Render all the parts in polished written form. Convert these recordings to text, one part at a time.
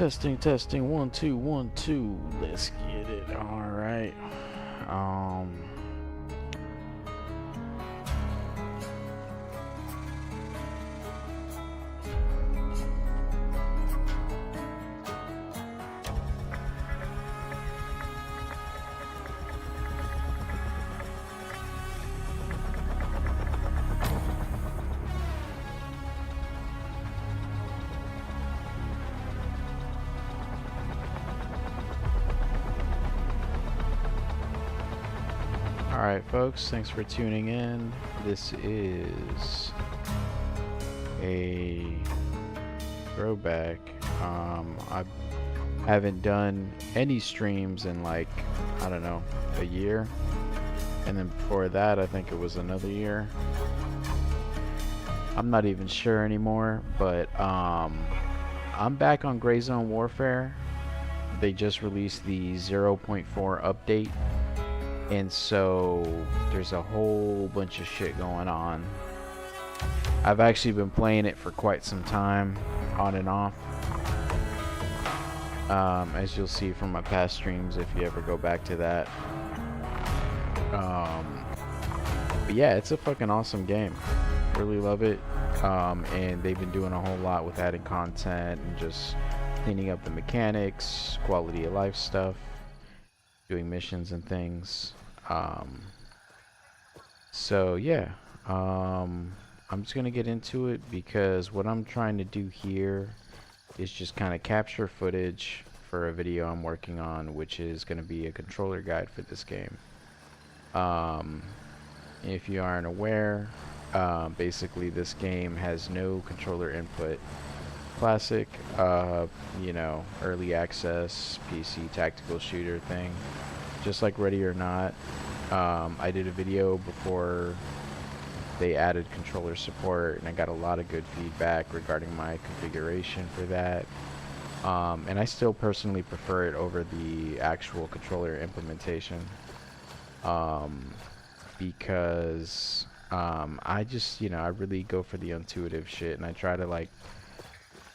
Testing, testing, 1 2 1 2. Let's get it. All right. Um. Alright folks, thanks for tuning in. This is a throwback. I haven't done any streams in like, I don't know, a year. And then before that, I think it was another year. I'm not even sure anymore, but I'm back on Gray Zone Warfare. They just released the 0.4 update. And so there's a whole bunch of shit going on. I've actually been playing it for quite some time, on and off. As you'll see from my past streams if you ever go back to that. But yeah, it's a fucking awesome game. Really love it. And they've been doing a whole lot with adding content and just cleaning up the mechanics, quality of life stuff, doing missions and things. So yeah, I'm just gonna get into it because what I'm trying to do here is just kind of capture footage for a video I'm working on, which is gonna be a controller guide for this game. If you aren't aware, basically this game has no controller input. Classic, you know, early access PC tactical shooter thing. Just like Ready or Not. I did a video before they added controller support, and I got a lot of good feedback regarding my configuration for that. And I still personally prefer it over the actual controller implementation. Because I just, you know, I really go for the intuitive shit, and I try to like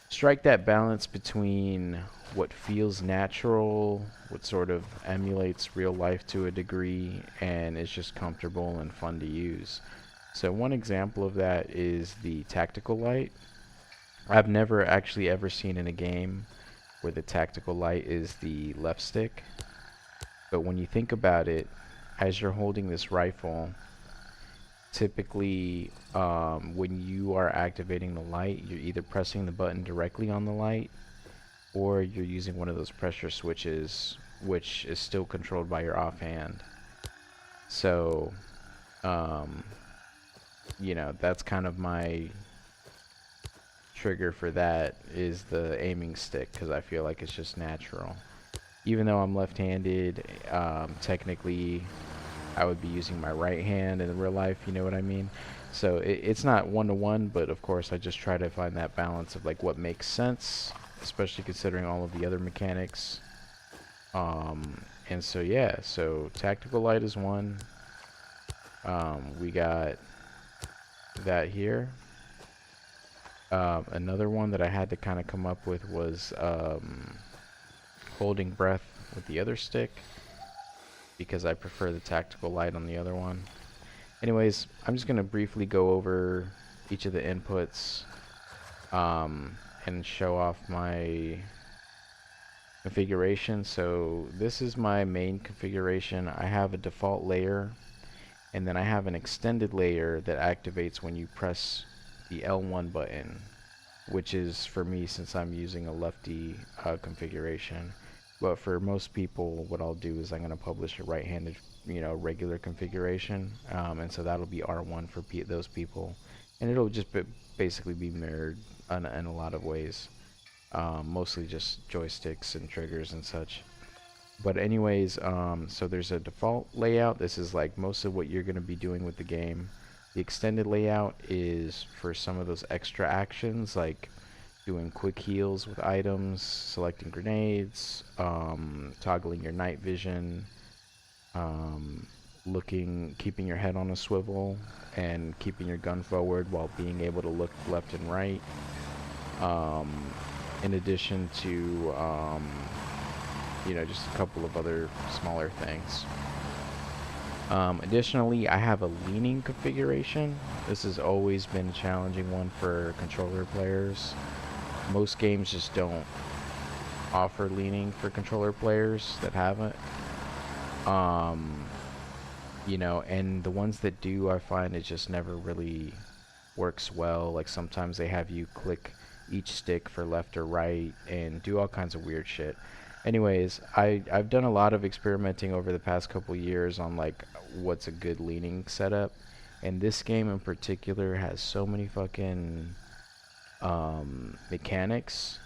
strike that balance between what feels natural, what sort of emulates real life to a degree, and is just comfortable and fun to use. So one example of that is the tactical light. I've never actually ever seen in a game where the tactical light is the left stick. But when you think about it, as you're holding this rifle, typically when you are activating the light, you're either pressing the button directly on the light or you're using one of those pressure switches, which is still controlled by your offhand. So you know, that's kind of my trigger for that, is the aiming stick, because I feel like it's just natural. Even though I'm left-handed, technically I would be using my right hand in real life, you know what I mean? So it's not one-to-one, but of course I just try to find that balance of like what makes sense, especially considering all of the other mechanics. And so yeah, so tactical light is one. We got that here. Another one that I had to kind of come up with was holding breath with the other stick, because I prefer the tactical light on the other one. Anyways, I'm just going to briefly go over each of the inputs and show off my configuration. So this is my main configuration. I have a default layer, and then I have an extended layer that activates when you press the L1 button, which is for me since I'm using a lefty configuration. But for most people, what I'll do is I'm going to publish a right-handed, you know, regular configuration, and so that'll be R1 for those people, and it'll just basically be mirrored in a lot of ways, mostly just joysticks and triggers and such. But anyways, so there's a default layout. This is like most of what you're going to be doing with the game. The extended layout is for some of those extra actions, like doing quick heals with items, selecting grenades, toggling your night vision, keeping your head on a swivel, and keeping your gun forward while being able to look left and right. in addition to, you know, just a couple of other smaller things. Additionally, I have a leaning configuration. This has always been a challenging one for controller players. Most games just don't offer leaning for controller players that haven't. You know, and the ones that do, I find it just never really works well. Like sometimes they have you click each stick for left or right and do all kinds of weird shit. Anyways, I've done a lot of experimenting over the past couple years on like what's a good leaning setup, and this game in particular has so many fucking mechanics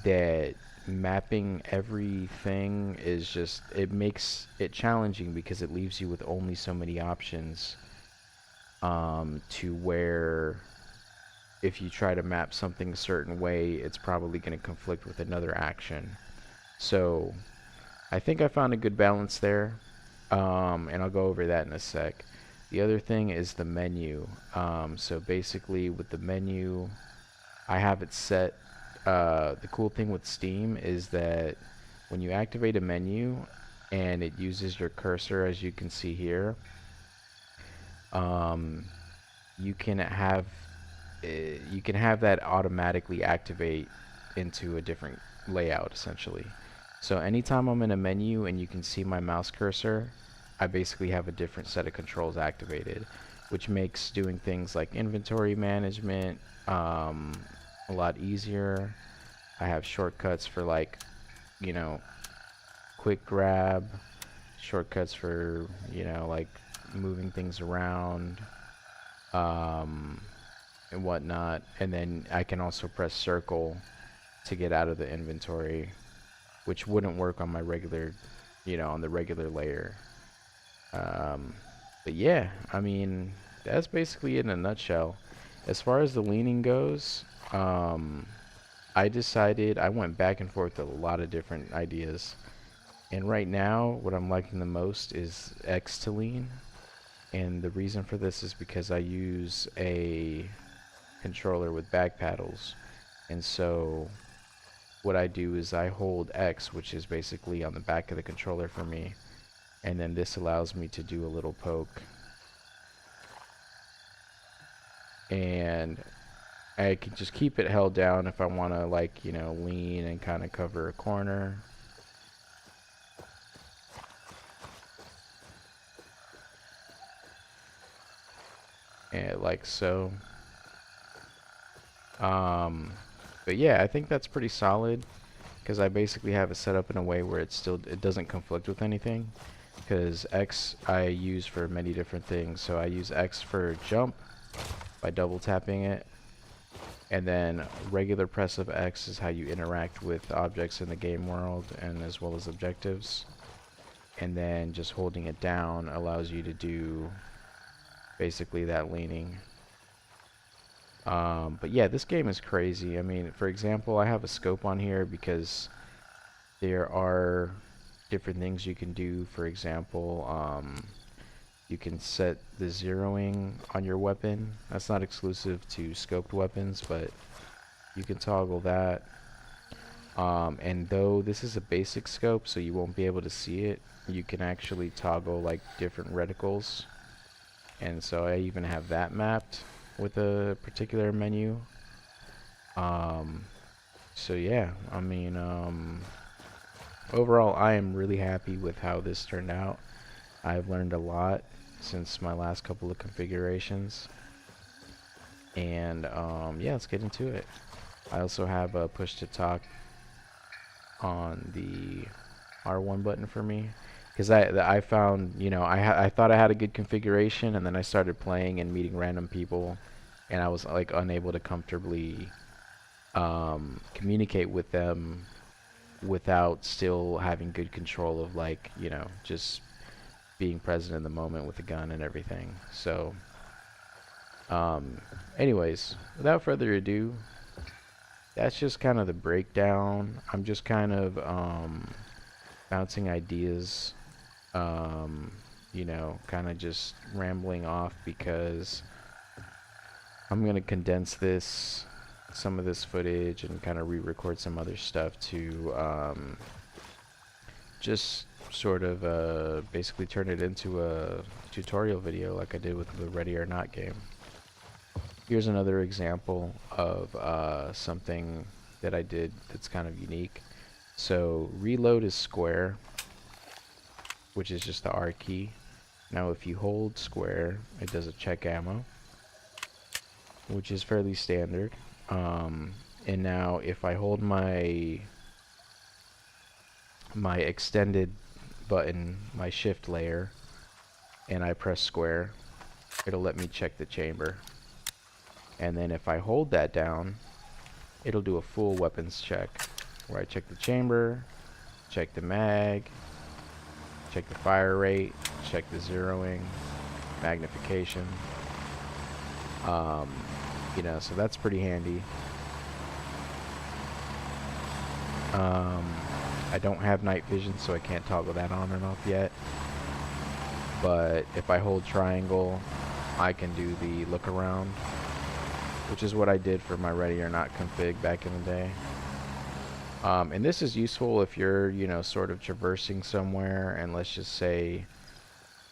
that mapping everything is just, it makes it challenging because it leaves you with only so many options, to where if you try to map something a certain way, it's probably going to conflict with another action. So I think I found a good balance there, and I'll go over that in a sec. The other thing is the menu. So basically with the menu, I have it set. The cool thing with Steam is that when you activate a menu and it uses your cursor, as you can see here, you can have that automatically activate into a different layout essentially. So anytime I'm in a menu and you can see my mouse cursor, I basically have a different set of controls activated, which makes doing things like inventory management a lot easier. I have shortcuts for like, you know, quick grab, shortcuts for, you know, like moving things around, and whatnot. And then I can also press circle to get out of the inventory, which wouldn't work on my regular, you know, on the regular layer. But yeah, I mean, that's basically it in a nutshell. As far as the leaning goes, I decided, I went back and forth with a lot of different ideas. And right now, what I'm liking the most is X to lean. And the reason for this is because I use a controller with back paddles. And so what I do is I hold X, which is basically on the back of the controller for me. And then this allows me to do a little poke. And I can just keep it held down if I want to, like, you know, lean and kind of cover a corner. And like so. But yeah, I think that's pretty solid because I basically have it set up in a way where it doesn't conflict with anything. Because X I use for many different things. So I use X for jump by double tapping it. And then regular press of X is how you interact with objects in the game world and as well as objectives. And then just holding it down allows you to do basically that leaning. But yeah, this game is crazy. I mean, for example, I have a scope on here because there are different things you can do. For example, you can set the zeroing on your weapon. That's not exclusive to scoped weapons, but you can toggle that. And though this is a basic scope, so you won't be able to see it, you can actually toggle like different reticles. And so I even have that mapped with a particular menu. So yeah, I mean, overall I am really happy with how this turned out. I've learned a lot since my last couple of configurations. And yeah, let's get into it. I also have a push to talk on the R1 button for me. Because I found, you know, I thought I had a good configuration, and then I started playing and meeting random people, and I was like unable to comfortably communicate with them without still having good control of, like, you know, just being present in the moment with the gun and everything. So anyways, without further ado, that's just kind of the breakdown. I'm just kind of bouncing ideas, you know, kind of just rambling off because I'm gonna condense this some of this footage and kind of re-record some other stuff to just sort of basically turn it into a tutorial video like I did with the Ready or Not game. Here's another example of something that I did that's kind of unique. So reload is square, which is just the R key. Now if you hold square, it does a check ammo, which is fairly standard. And now if I hold my extended button, my shift layer, and I press square, it'll let me check the chamber. And then if I hold that down, it'll do a full weapons check, where I check the chamber, check the mag, check the fire rate, check the zeroing, magnification. You know, so that's pretty handy. I don't have night vision, so I can't toggle that on and off yet. But if I hold triangle, I can do the look around, which is what I did for my Ready or Not config back in the day. And this is useful if you're, you know, sort of traversing somewhere, and let's just say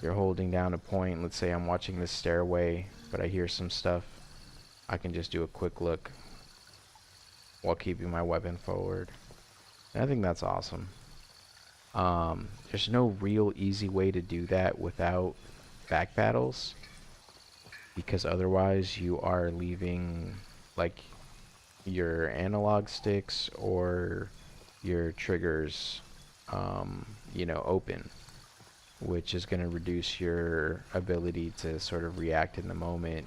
you're holding down a point. Let's say I'm watching this stairway, but I hear some stuff. I can just do a quick look while keeping my weapon forward. And I think that's awesome. There's no real easy way to do that without back paddles, because otherwise you are leaving like your analog sticks or your triggers you know, open, which is going to reduce your ability to sort of react in the moment,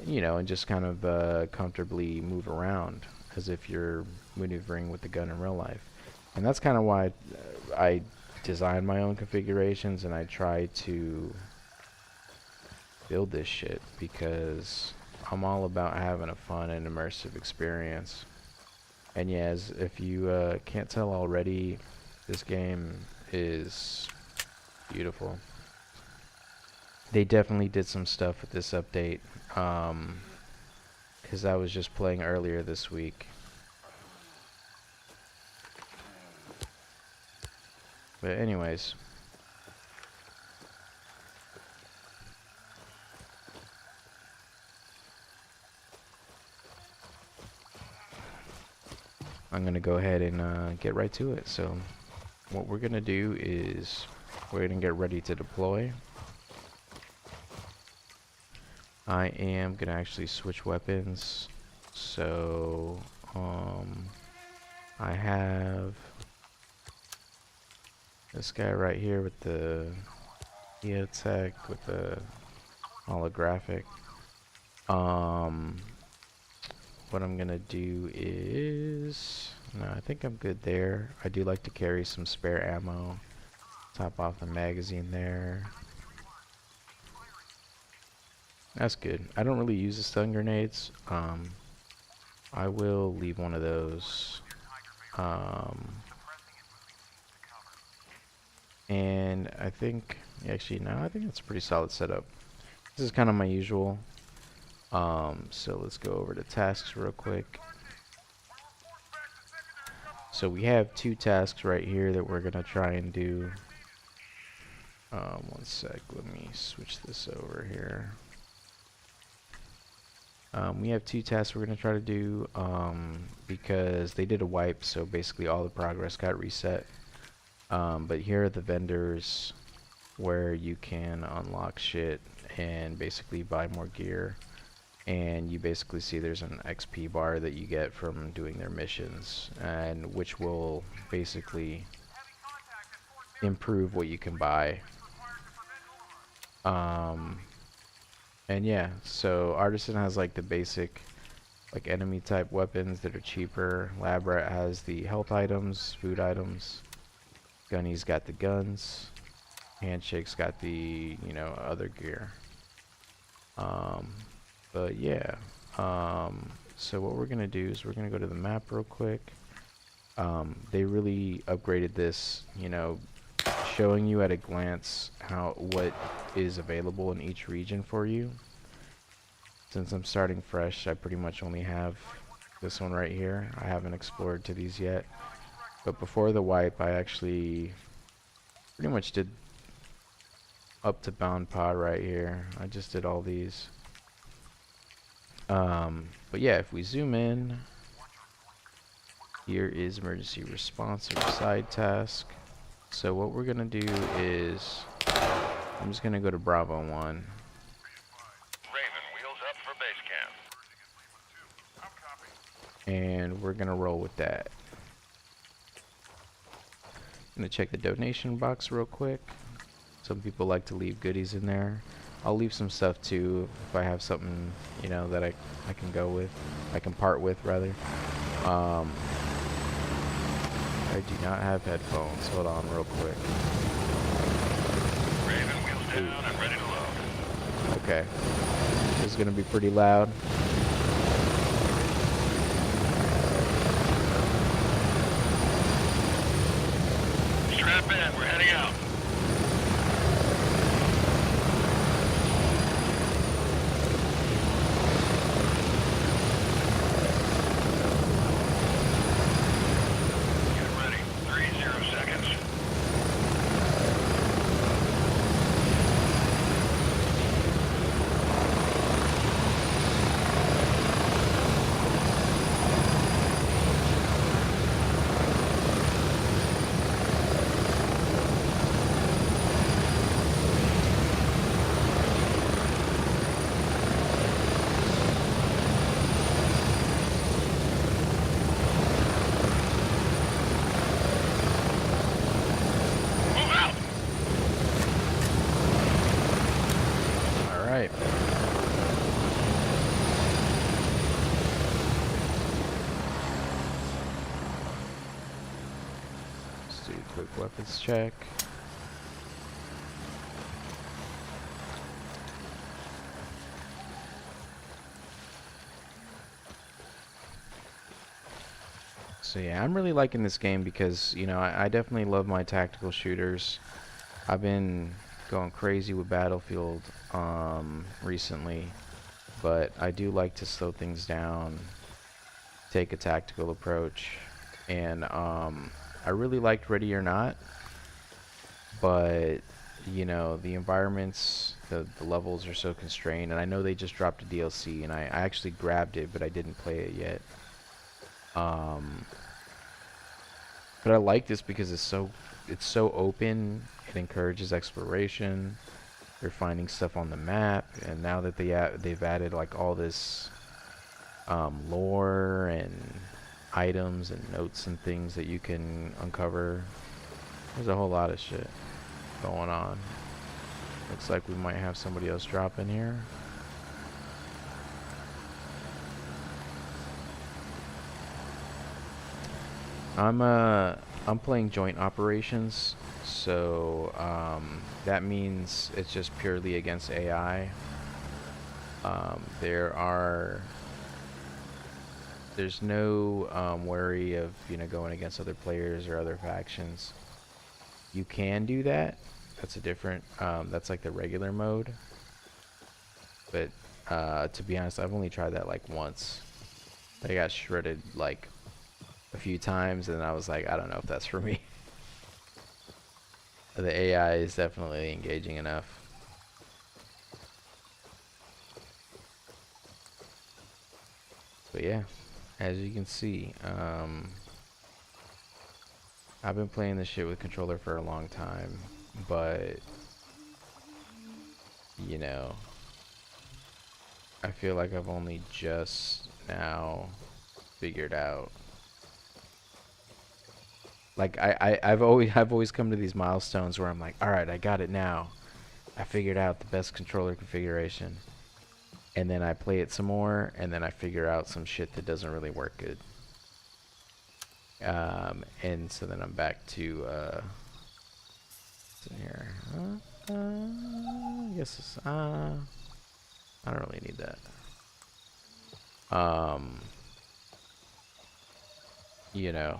you know, and just kind of comfortably move around as if you're maneuvering with the gun in real life. And that's kind of why I design my own configurations, and I try to build this shit, because I'm all about having a fun and immersive experience. And yes, if you can't tell already, this game is beautiful. They definitely did some stuff with this update, because I was just playing earlier this week. But anyways, I'm gonna go ahead and get right to it. So what we're gonna do is we're gonna get ready to deploy. I am gonna actually switch weapons. So I have this guy right here with the EOTech with the holographic. What I'm gonna do is, no, I think I'm good there. I do like to carry some spare ammo. Top off the magazine there. That's good. I don't really use the stun grenades. I will leave one of those. And I think, actually, no, I think it's a pretty solid setup. This is kind of my usual. So let's go over to tasks real quick. So we have 2 tasks right here that we're gonna try and do. One sec, let me switch this over here. We have 2 tasks we're gonna try to do, because they did a wipe, so basically all the progress got reset. But here are the vendors where you can unlock shit and basically buy more gear. And you basically see there's an XP bar that you get from doing their missions, and which will basically improve what you can buy. And yeah, so Artisan has like the basic like enemy type weapons that are cheaper. Lab Rat has the health items, food items. Gunny's got the guns. Handshake's got the, you know, other gear. But yeah, so what we're gonna do is we're gonna go to the map real quick. They really upgraded this, you know, showing you at a glance what is available in each region for you. since I'm starting fresh, I pretty much only have this one right here. I haven't explored to these yet. But before the wipe, I actually pretty much did up to bound pod right here. I just did all these. But yeah, if we zoom in, here is emergency response or side task. So what we're gonna do is, I'm just gonna go to Bravo 1. Raven, wheels up for base camp. And we're gonna roll with that. I'm gonna check the donation box real quick. Some people like to leave goodies in there. I'll leave some stuff too if I have something, you know, that I can go with. I can part with, rather. I do not have headphones. Hold on real quick. Raven, wheels down and ready to load. Okay. This is gonna be pretty loud. Strap in, we're heading out. Get ready, 30 seconds. Move out! Alright. Let's do a quick weapons check. So yeah, I'm really liking this game because, you know, I definitely love my tactical shooters. I've been going crazy with Battlefield recently, but I do like to slow things down, take a tactical approach, and I really liked Ready or Not, but you know, the environments, the levels are so constrained, and I know they just dropped a DLC, and I actually grabbed it, but I didn't play it yet. But I like this because it's so open. It encourages exploration. They're finding stuff on the map, and now that they've added like all this lore and items and notes and things that you can uncover. There's a whole lot of shit going on. Looks like we might have somebody else drop in here. I'm playing joint operations, so that means it's just purely against AI. There's no worry of, you know, going against other players or other factions. You can do that. That's a different. That's like the regular mode. But to be honest, I've only tried that like once. I got shredded like a few times, and I was like, I don't know if that's for me. The AI is definitely engaging enough. But yeah, as you can see, I've been playing this shit with controller for a long time, but you know, I feel like I've only just now figured out. Like I've always come to these milestones where I'm like, all right, I got it now. I figured out the best controller configuration. And then I play it some more, and then I figure out some shit that doesn't really work good. And so then I'm back to what's in here? Yes, I don't really need that. You know,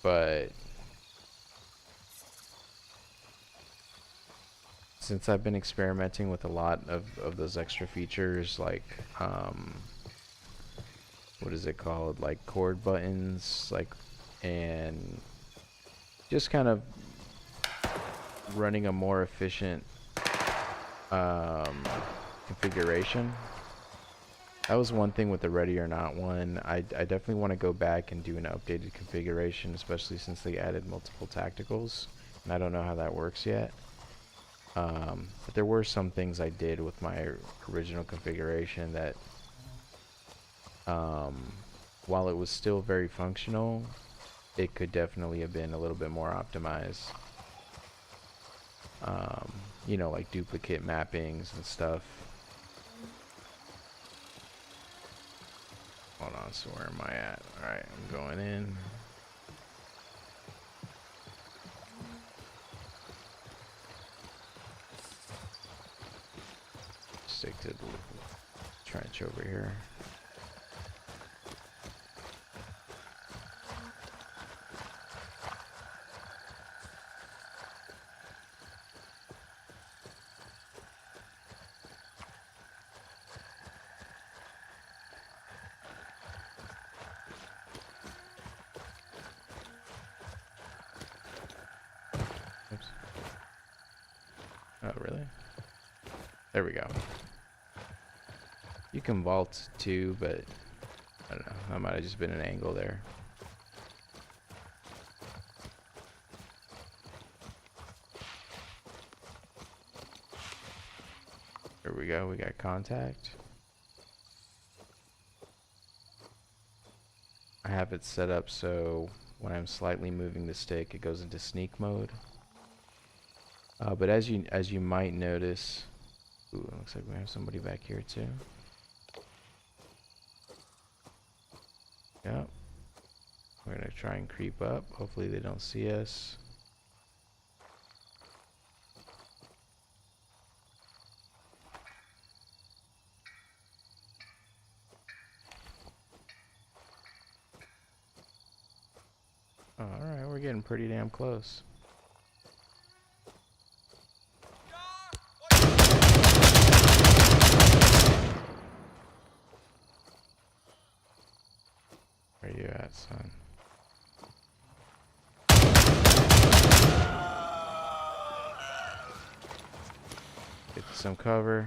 but since I've been experimenting with a lot of those extra features, like what is it called, like chord buttons, like, and just kind of running a more efficient configuration. That was one thing with the Ready or Not one. I definitely want to go back and do an updated configuration, especially since they added multiple tacticals, and I don't know how that works yet. But there were some things I did with my original configuration that, while it was still very functional, it could definitely have been a little bit more optimized. You know, like duplicate mappings and stuff. Hold on, so where am I at? Alright, I'm going in. Stick to the trench over here. Oops. Oh, really? There we go. You can vault too, but I don't know. That might have just been an angle there. Here we go. We got contact. I have it set up so when I'm slightly moving the stick, it goes into sneak mode. But as you might notice, ooh, it looks like we have somebody back here too. Yep. We're gonna try and creep up. Hopefully they don't see us. Alright, we're getting pretty damn close. Where you at, son? Get some cover.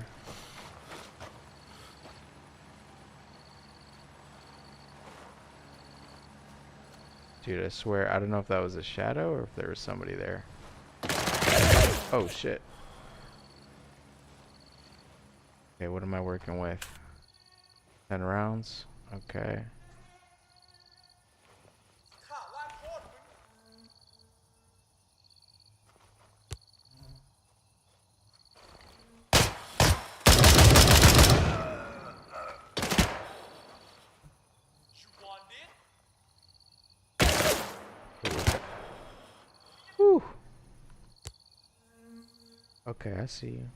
Dude, I swear, I don't know if that was a shadow or if there was somebody there. Oh, shit. Okay, what am I working with? 10 rounds? Okay. Whew. Okay, I see you.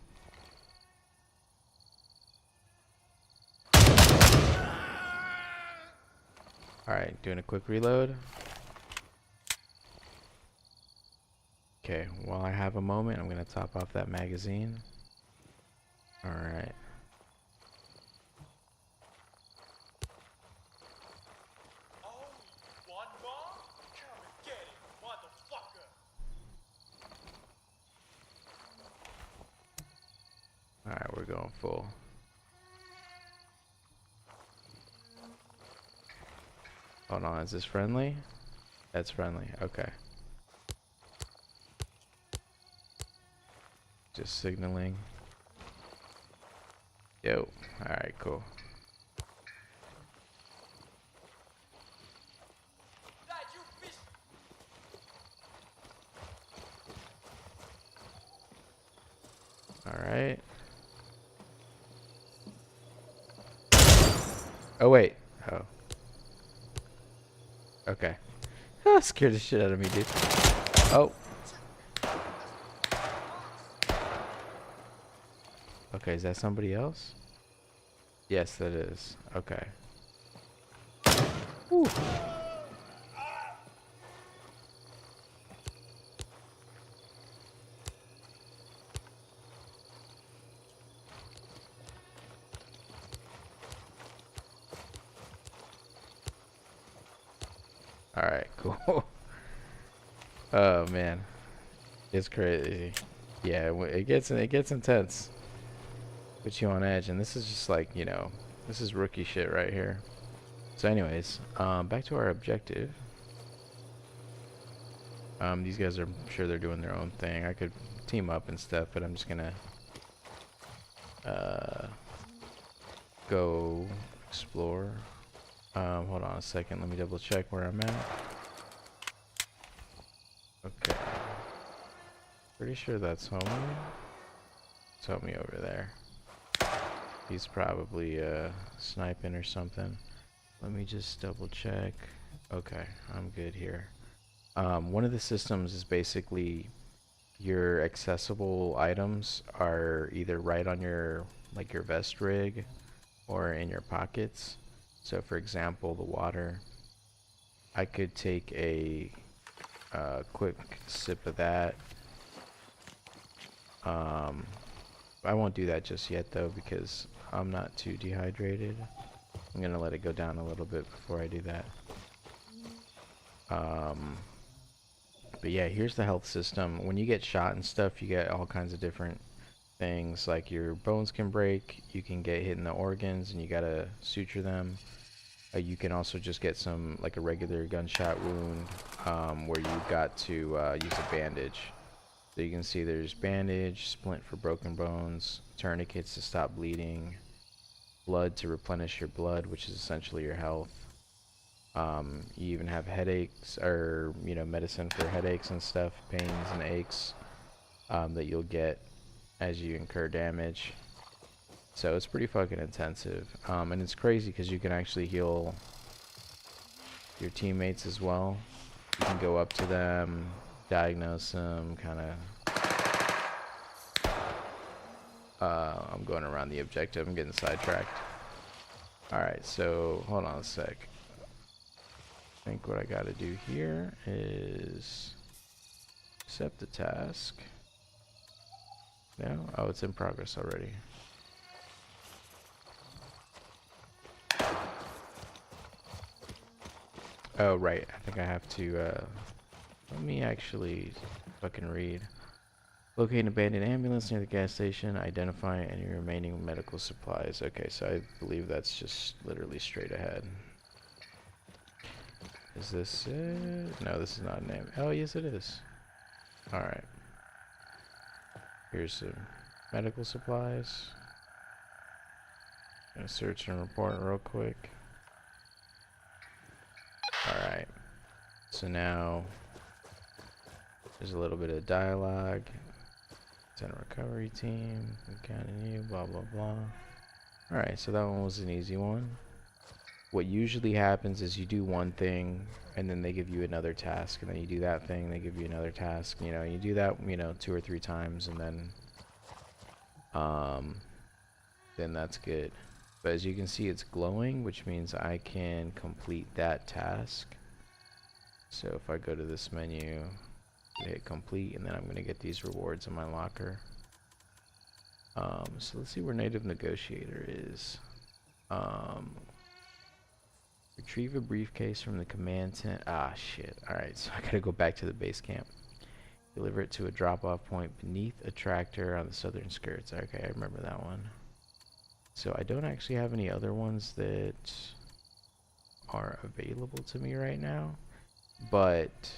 Alright, doing a quick reload. Okay, while I have a moment, I'm gonna top off that magazine. Alright. Alright, we're going full. Hold on, is this friendly? That's friendly, okay. Just signaling. Yo, alright, cool. Alright. Oh, wait. Oh. Okay. Ah, scared the shit out of me, dude. Oh. Okay, is that somebody else? Yes, that is. Okay. Whew. Alright, cool. Oh man, it's crazy. Yeah, it gets intense. Puts you on edge, and this is just like, you know, this is rookie shit right here. So anyways, back to our objective. These guys are, I'm sure they're doing their own thing. I could team up and stuff, but I'm just gonna go explore. Hold on a second, let me double check where I'm at. Okay. Pretty sure that's homie. It's homie over there. He's probably sniping or something. Let me just double check. Okay, I'm good here. One of the systems is basically your accessible items are either right on your, like your vest rig or in your pockets. So for example, the water, I could take a quick sip of that. I won't do that just yet though because I'm not too dehydrated. I'm gonna let it go down a little bit before I do that. But yeah, here's the health system. When you get shot and stuff, you get all kinds of different things, like your bones can break, you can get hit in the organs and you gotta suture them. You can also just get some, like a regular gunshot wound, where you got to use a bandage. So you can see there's bandage, splint for broken bones, tourniquets to stop bleeding, blood to replenish your blood, which is essentially your health. You even have headaches, or you know, medicine for headaches and stuff, pains and aches, that you'll get as you incur damage. So it's pretty fucking intensive, and it's crazy because you can actually heal your teammates as well. You can go up to them, diagnose them, kind of. I'm going around the objective. I'm getting sidetracked. All right, so hold on a sec. I think what I got to do here is accept the task. No? Oh, it's in progress already. Oh, right. I think I have to, let me actually fucking read. Locate an abandoned ambulance near the gas station. Identify any remaining medical supplies. Okay, so I believe that's just literally straight ahead. Is this it? No, this is not a name. Oh, yes it is. Alright. Here's some medical supplies. Gonna search and report real quick. Alright. So now there's a little bit of dialogue. Center recovery team. Continue, blah blah blah. Alright, so that one was an easy one. What usually happens is you do one thing and then they give you another task, and then you do that thing, they give you another task. You know, you do that, you know, 2 or 3 times, and then that's good. But as you can see, it's glowing, which means I can complete that task. So if I go to this menu, hit complete, and then I'm going to get these rewards in my locker. So let's see where Native Negotiator is. Retrieve a briefcase from the command tent. Ah, shit. Alright, so I gotta go back to the base camp. Deliver it to a drop-off point beneath a tractor on the southern skirts. Okay, I remember that one. So I don't actually have any other ones that are available to me right now. But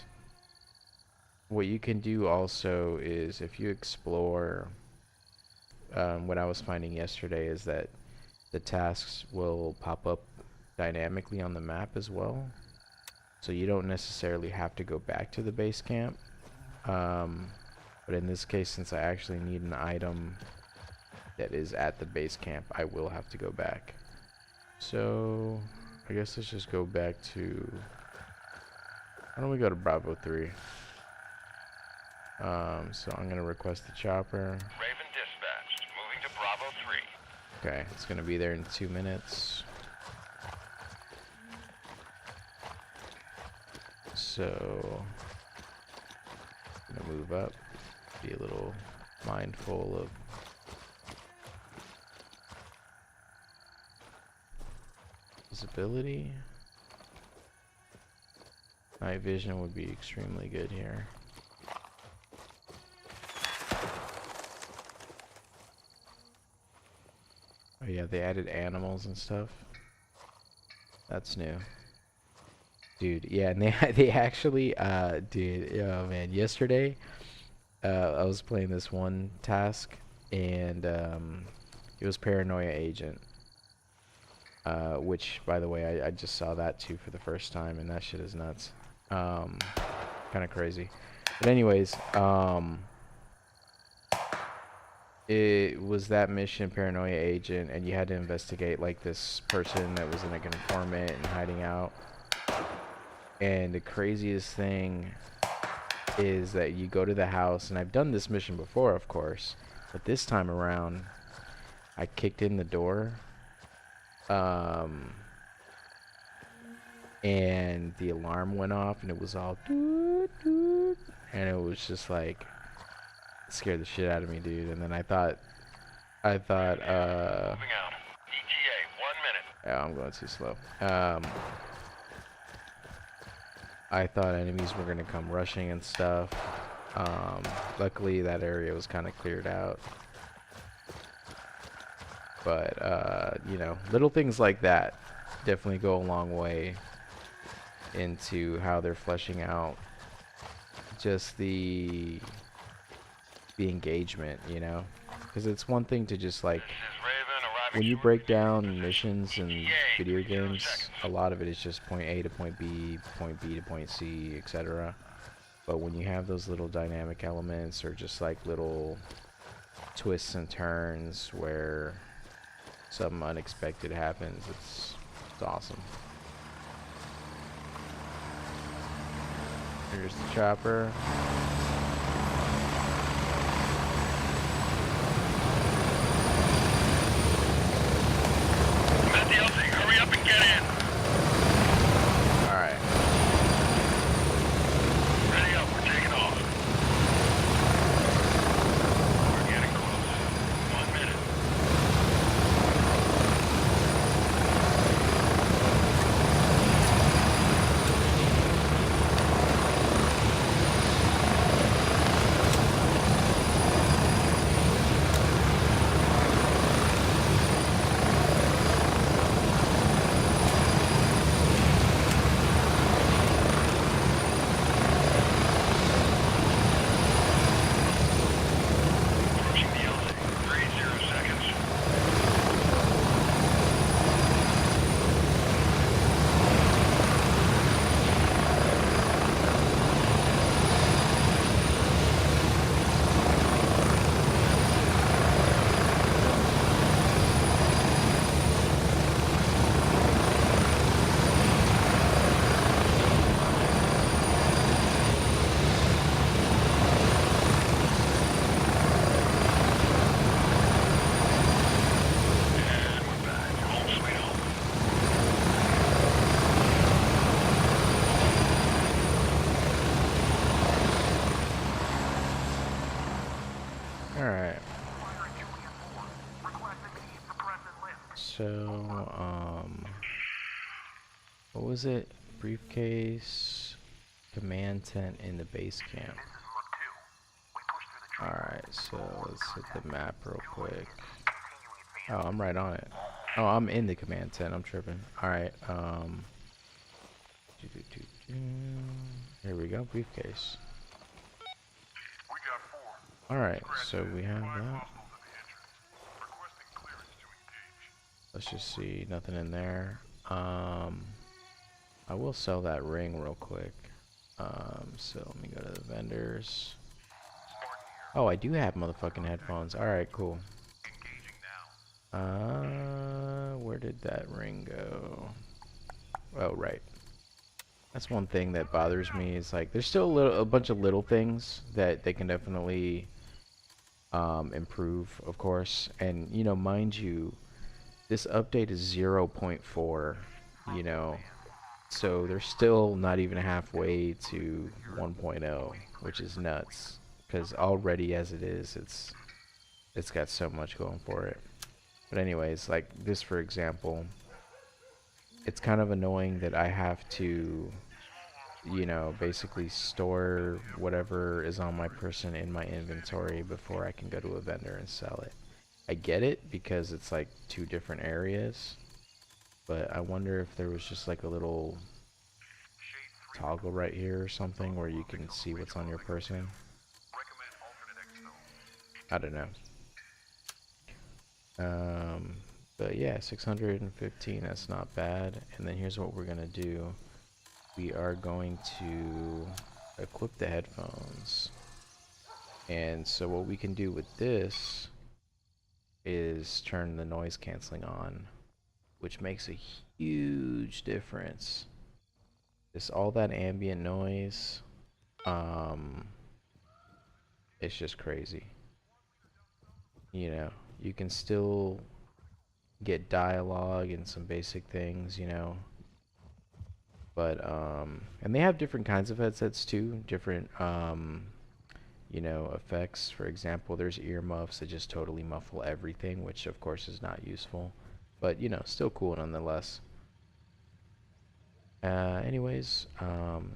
what you can do also is, if you explore, what I was finding yesterday is that the tasks will pop up dynamically on the map as well, so you don't necessarily have to go back to the base camp, but in this case, since I actually need an item that is at the base camp, I will have to go back. So I guess let's just go back to, why don't we go to Bravo 3. So I'm gonna request the chopper. Raven dispatched. Moving to Bravo 3. Okay, it's gonna be there in 2 minutes. So I'm gonna move up, be a little mindful of visibility. Night vision would be extremely good here. Oh yeah, they added animals and stuff. That's new. Dude, yeah, and they actually, dude, oh man, yesterday, I was playing this one task, and, it was Paranoia Agent. Which, by the way, I just saw that too for the first time, and that shit is nuts. Kind of crazy. But anyways, it was that mission, Paranoia Agent, and you had to investigate, like, this person that was in a informant and hiding out. And the craziest thing is that you go to the house, and I've done this mission before, of course, but this time around, I kicked in the door, and the alarm went off, and it was all doot, doot, and it was just like, it scared the shit out of me, dude. And then I thought, Moving out. ETA, 1 minute. yeah, I'm going too slow. I thought enemies were gonna come rushing and stuff. Luckily that area was kind of cleared out. But you know, little things like that definitely go a long way into how they're fleshing out just the engagement, you know, because it's one thing to just like, This is Raven, arriving when you short. break down missions in video games, a lot of it is just point A to point B to point C, etc. But when you have those little dynamic elements, or just like little twists and turns where something unexpected happens, it's awesome. Here's the chopper. Met the LC, hurry up and get in. Alright. Ready up, we're taking off. We're getting close. 1 minute. Approaching the LC. 30 seconds. And we're back. Home sweet home. Alright. So, what was it? Briefcase, command tent in the base camp. Alright, so let's hit the map real quick. Oh, I'm right on it. Oh, I'm in the command tent. I'm tripping. Alright, here we go, briefcase. Alright, so we have that. Let's just see, nothing in there. I will sell that ring real quick. So let me go to the vendors. Oh, I do have motherfucking headphones. Alright, cool. Where did that ring go? Oh, right. That's one thing that bothers me, is like, there's still a bunch of little things that they can definitely improve, of course. And, you know, mind you, this update is 0.4, you know, so they're still not even halfway to 1.0, which is nuts, because already as it is, it's got so much going for it. But anyways, like this, for example, it's kind of annoying that I have to you know, basically store whatever is on my person in my inventory before I can go to a vendor and sell it. I get it because it's like two different areas, but I wonder if there was just like a little toggle right here or something where you can see what's on your person. I don't know. Um, but yeah, 615, that's not bad. And then here's what we're gonna do. We are going to equip the headphones. And so what we can do with this is turn the noise canceling on, which makes a huge difference. Just all that ambient noise, um, it's just crazy. You know, you can still get dialogue and some basic things, you know, but and they have different kinds of headsets too, different you know, effects. For example, there's earmuffs that just totally muffle everything, which of course is not useful, but you know, still cool nonetheless. Anyways,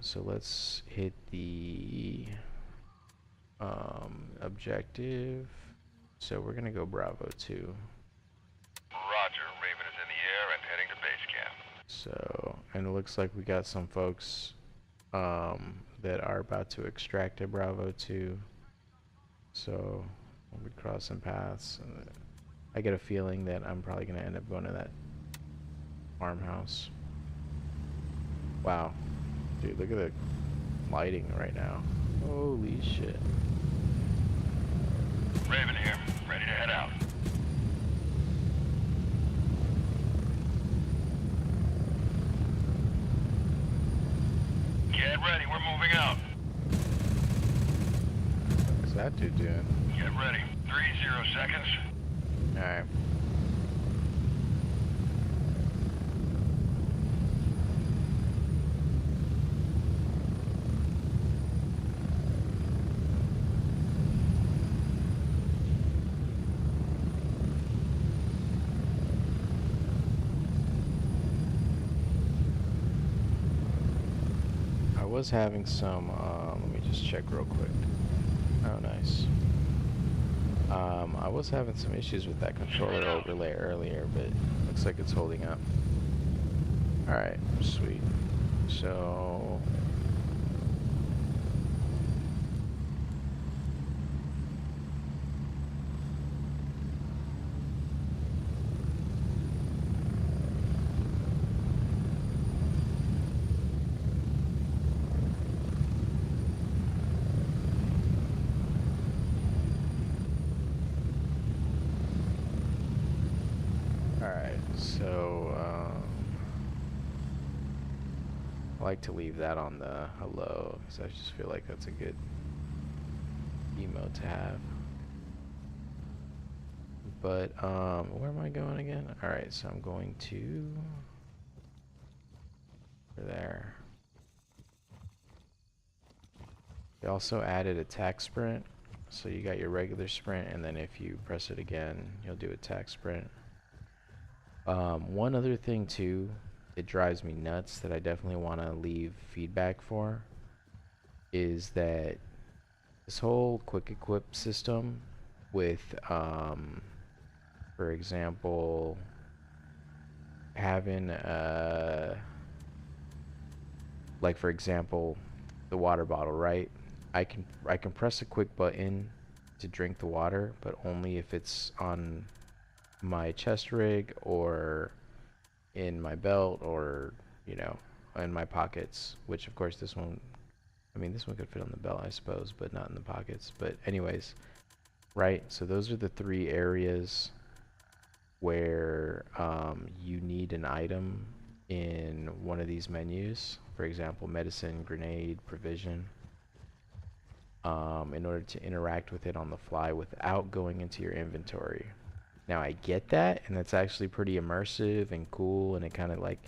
so let's hit the objective. So we're gonna go Bravo 2. Roger. Raven is in the air and heading to base camp. So, and it looks like we got some folks that are about to extract a Bravo 2. So we'll be crossing paths. I get a feeling that I'm probably gonna end up going to that farmhouse. Wow, dude, look at the lighting right now. Holy shit. Raven here. Ready to head out. Get ready. We're moving out. What's that dude doing? Get ready. 30 seconds. Alright. I was having some, let me just check real quick. Oh, nice. I was having some issues with that controller overlay earlier, but looks like it's holding up. Alright, sweet. So... Alright, so, I like to leave that on the hello, because I just feel like that's a good emote to have. But, where am I going again? Alright, so I'm going to... there. They also added attack sprint, so you got your regular sprint, and then if you press it again, you'll do attack sprint. One other thing too, it drives me nuts that I definitely want to leave feedback for, is that this whole quick equip system with, for example, having, like for example, the water bottle, right? I can press a quick button to drink the water, but only if it's on my chest rig or in my belt or, you know, in my pockets, which of course this one, I mean, this one could fit on the belt, I suppose, but not in the pockets. But anyways, right? So those are the three areas where you need an item in one of these menus. For example, medicine, grenade, provision. In order to interact with it on the fly without going into your inventory. Now I get that, and that's actually pretty immersive and cool, and it kind of like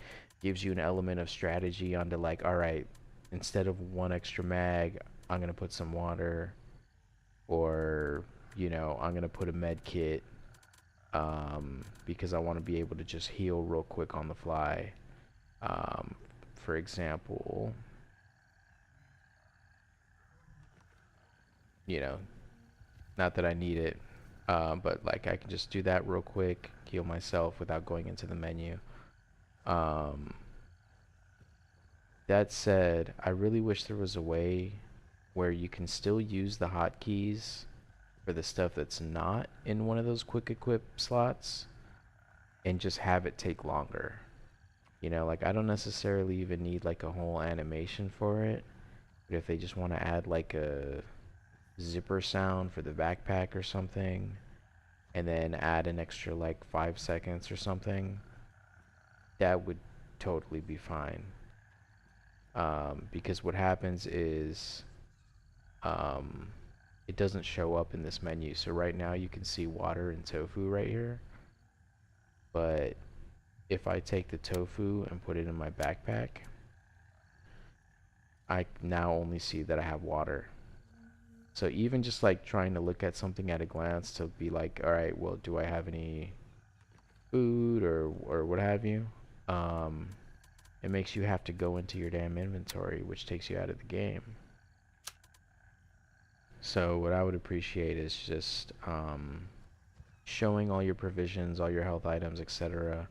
gives you an element of strategy onto like, all right, instead of one extra mag, I'm gonna put some water, or you know, I'm gonna put a med kit, because I want to be able to just heal real quick on the fly. For example, you know, not that I need it, but like I can just do that real quick, heal myself without going into the menu. Um, that said, I really wish there was a way where you can still use the hotkeys for the stuff that's not in one of those quick equip slots and just have it take longer. You know, like I don't necessarily even need like a whole animation for it, but if they just want to add like a zipper sound for the backpack or something, and then add an extra like 5 seconds or something, that would totally be fine. Because what happens is um, it doesn't show up in this menu. So right now you can see water and tofu right here, but if I take the tofu and put it in my backpack, I now only see that I have water. So even just like trying to look at something at a glance to be like, all right, well, do I have any food or what have you? Um, it makes you have to go into your damn inventory, which takes you out of the game. So what I would appreciate is just showing all your provisions, all your health items, etc.,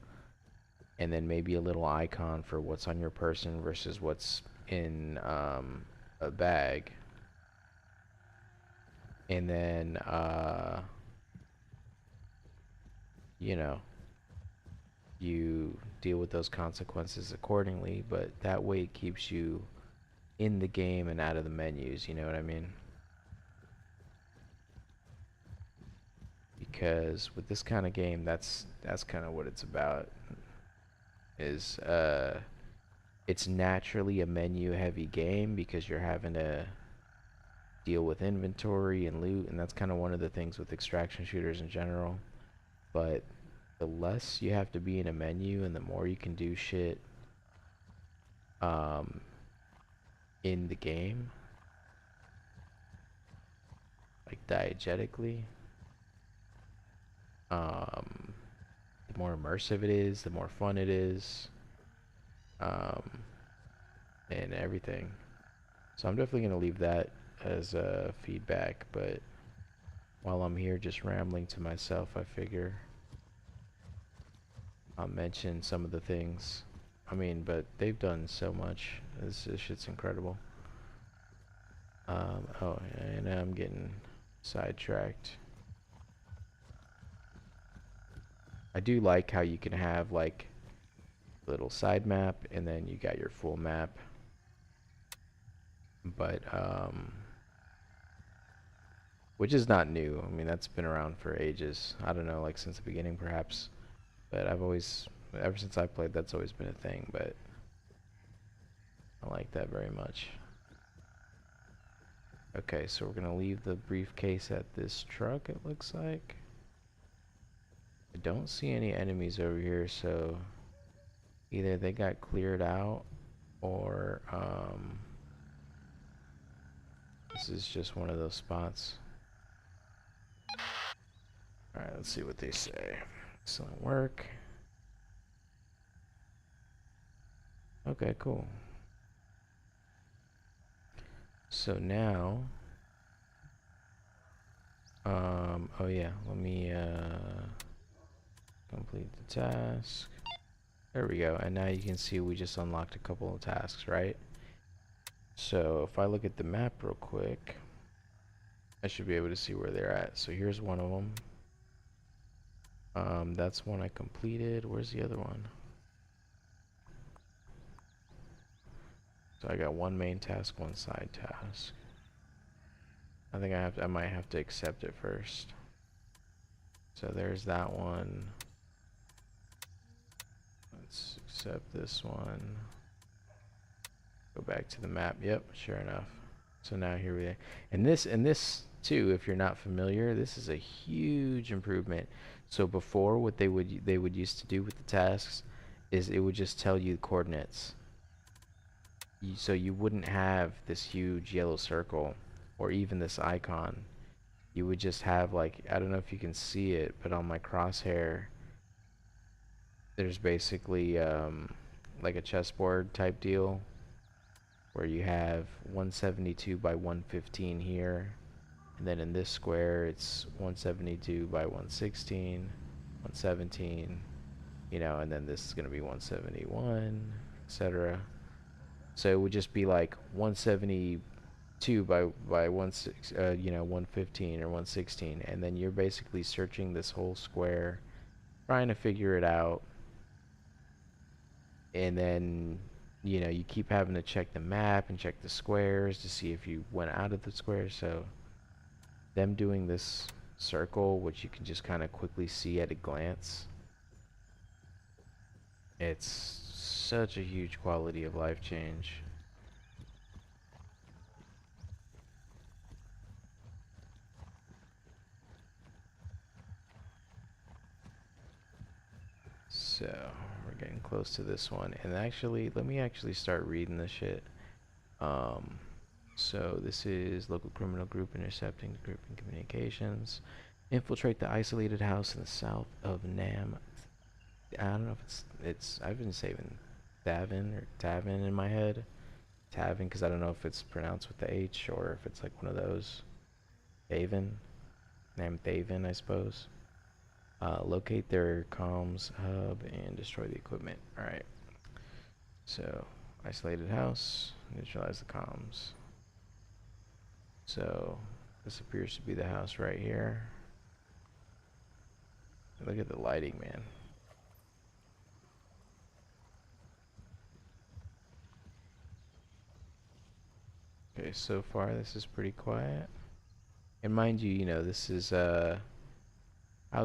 and then maybe a little icon for what's on your person versus what's in a bag. And then, you know, you deal with those consequences accordingly, but that way it keeps you in the game and out of the menus, you know what I mean? Because with this kind of game, that's kind of what it's about. Is it's naturally a menu heavy game because you're having to deal with inventory and loot, and that's kind of one of the things with extraction shooters in general. But the less you have to be in a menu and the more you can do shit um, in the game, like diegetically, um, the more immersive it is, the more fun it is, um, and everything. So I'm definitely going to leave that as feedback, but while I'm here just rambling to myself, I figure I'll mention some of the things. I mean, but they've done so much. This shit's incredible. Oh, and I'm getting sidetracked. I do like how you can have like little side map and then you got your full map. But which is not new. I mean, that's been around for ages. I don't know, like since the beginning perhaps. But I've always, ever since I played, that's always been a thing. But I like that very much. Okay, so we're gonna leave the briefcase at this truck, it looks like. I don't see any enemies over here, so either they got cleared out or this is just one of those spots. Alright, let's see what they say. Excellent work. Okay, cool. So now, oh yeah, let me complete the task. There we go. And now you can see we just unlocked a couple of tasks, right? So if I look at the map real quick, I should be able to see where they're at. So here's one of them. That's one I completed. Where's the other one? So I got one main task, one side task. I think I might have to accept it first. So there's that one. Let's accept this one. Go back to the map. Yep, sure enough. So now here we are. And this too, if you're not familiar, this is a huge improvement. So before, what they would used to do with the tasks is it would just tell you the coordinates. So you wouldn't have this huge yellow circle or even this icon. You would just have like, I don't know if you can see it, but on my crosshair there's basically like a chessboard type deal where you have 172 by 115 here, And then in this square, it's 172 by 116, 117, you know, and then this is going to be 171, etc. So it would just be like 172 by 115 or 116, and then you're basically searching this whole square, trying to figure it out, and then you keep having to check the map and check the squares to see if you went out of the square. So them doing this circle, which you can just kind of quickly see at a glance, it's such a huge quality of life change. So we're getting close to this one, and actually let me actually start reading this shit. So this is local criminal group intercepting group in communications, infiltrate the isolated house in the south of Nam. I don't know if it's I've been saving Tavin or Tavin in my head, Tavin, because I don't know if it's pronounced with the H or if it's like one of those Thaven, Nam Thaven, I suppose. Locate their comms hub and destroy the equipment. Alright, so isolated house, neutralize the comms. So this appears to be the house right here. Look at the lighting, man. Okay, so far this is pretty quiet. And mind you, this is how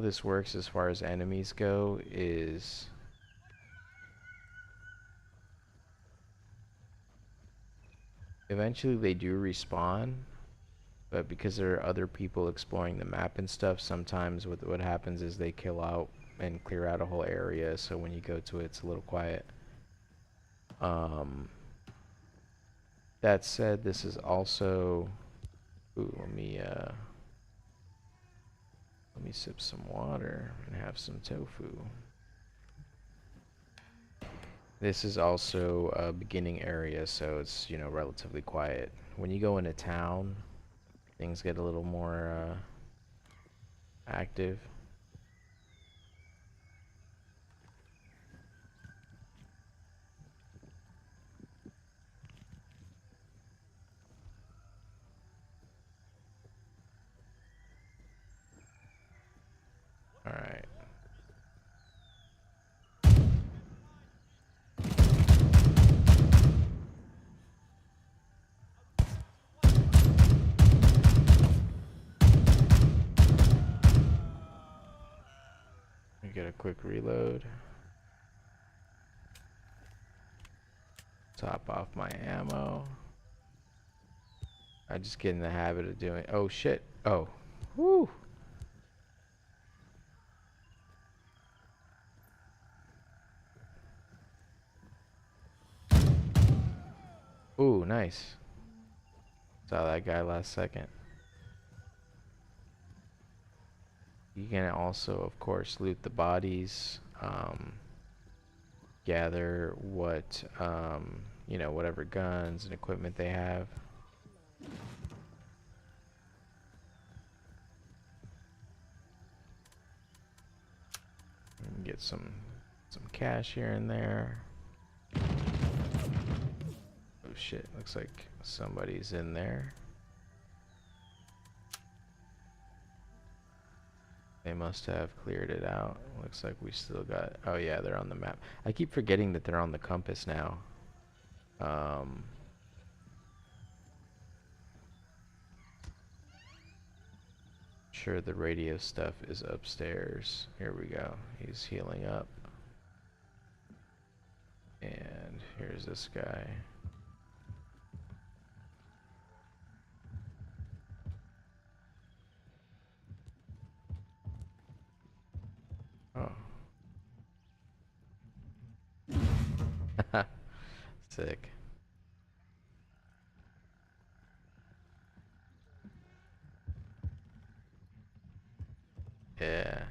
this works as far as enemies go is eventually they do respawn, but because there are other people exploring the map and stuff, sometimes what happens is they kill out and clear out a whole area, so when you go to it, it's a little quiet. That said, this is also... Ooh, let me sip some water and have some tofu. This is also a beginning area, so it's, relatively quiet. When you go into town, things get a little more active. Alright. Get a quick reload. Top off my ammo. I just get in the habit of doing... Oh, shit. Oh. Woo. Ooh, nice. Saw that guy last second. You can also, of course, loot the bodies. Gather what, whatever guns and equipment they have. And get some cash here and there. Oh shit, looks like somebody's in there. They must have cleared it out. Looks like we still got... Oh yeah, they're on the map. I keep forgetting that they're on the compass now. Sure, the radio stuff is upstairs. Here we go. He's healing up. And here's this guy. Oh. Sick. Yeah.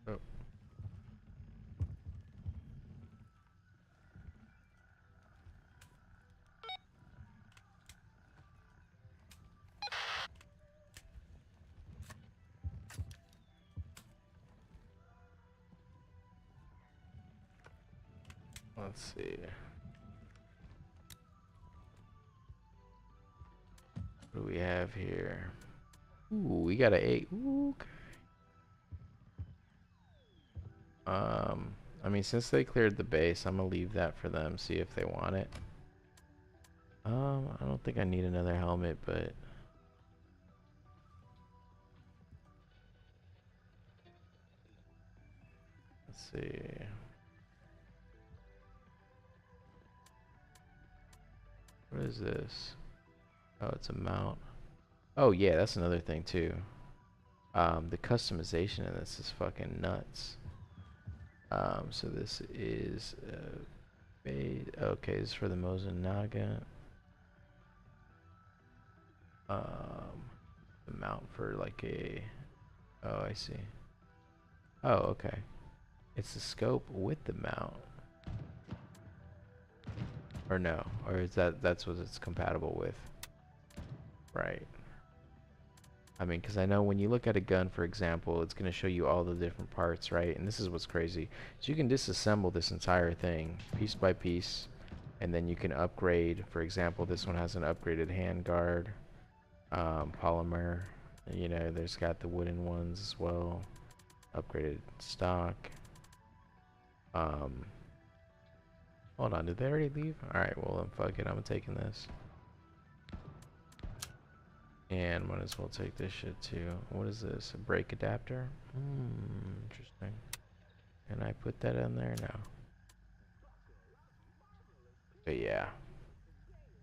Oh. Let's see. What do we have here? Ooh, we got an 8. Ooh, okay. I mean, since they cleared the base, I'm gonna leave that for them, see if they want it. I don't think I need another helmet, but let's see. What is this? Oh, it's a mount. Oh yeah, that's another thing too. The customization in this is fucking nuts. So this is okay, this is for the Mozenaga. The mount for like a, oh, I see. Oh, okay. It's the scope with the mount. Or no, or is that's what it's compatible with? Right. I mean, because I know when you look at a gun, for example, it's going to show you all the different parts, right? And this is what's crazy. So you can disassemble this entire thing piece by piece, and then you can upgrade. For example, this one has an upgraded handguard, polymer. You know, there's got the wooden ones as well, upgraded stock. Hold on, did they already leave? All right, well then fuck it, I'm taking this. And might as well take this shit too. What is this? A brake adapter? Interesting. Can I put that in there? No. But yeah.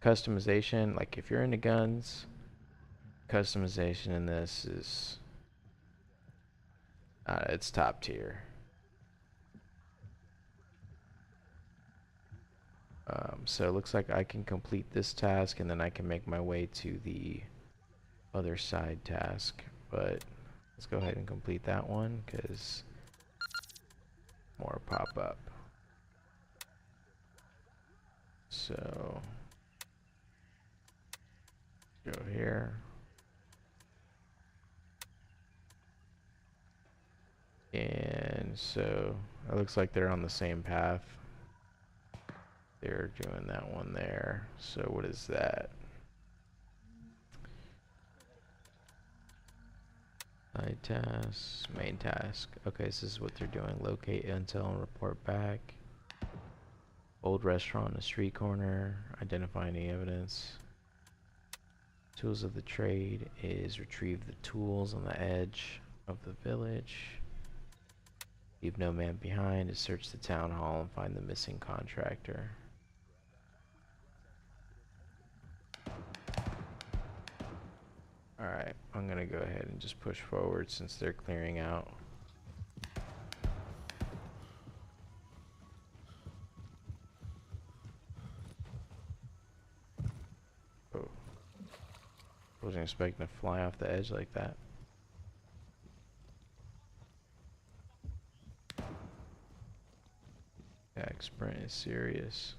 Customization, like if you're into guns, customization in this is it's top tier. So it looks like I can complete this task and then I can make my way to the other side task. But let's go ahead and complete that one because more pop up. So go here. And so it looks like they're on the same path. They're doing that one there. So what is that? Side tasks, main task. Okay, this is what they're doing. Locate intel and report back. Old restaurant on a street corner. Identify any evidence. Tools of the trade is retrieve the tools on the edge of the village. Leave no man behind is search the town hall and find the missing contractor. Alright, I'm gonna go ahead and just push forward since they're clearing out. Oh. Wasn't expecting to fly off the edge like that. Yeah, sprint is serious.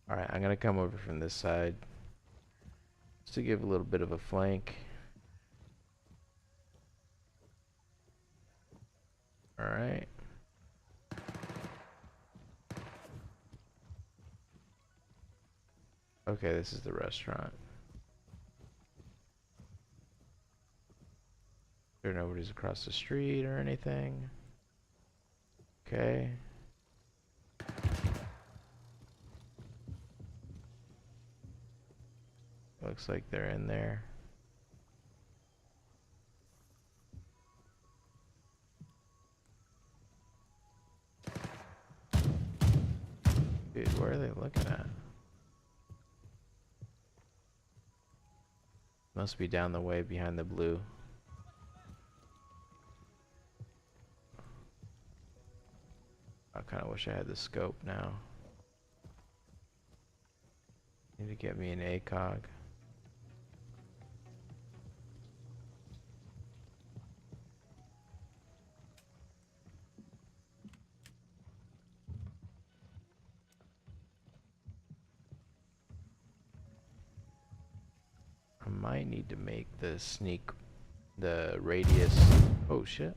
Alright, I'm gonna come over from this side just to give a little bit of a flank. Alright. Okay, this is the restaurant. There nobody's across the street or anything. Okay. Looks like they're in there. Dude, where are they looking at? Must be down the way behind the blue. I kind of wish I had the scope now. Need to get me an ACOG. I might need to make the radius. Oh shit.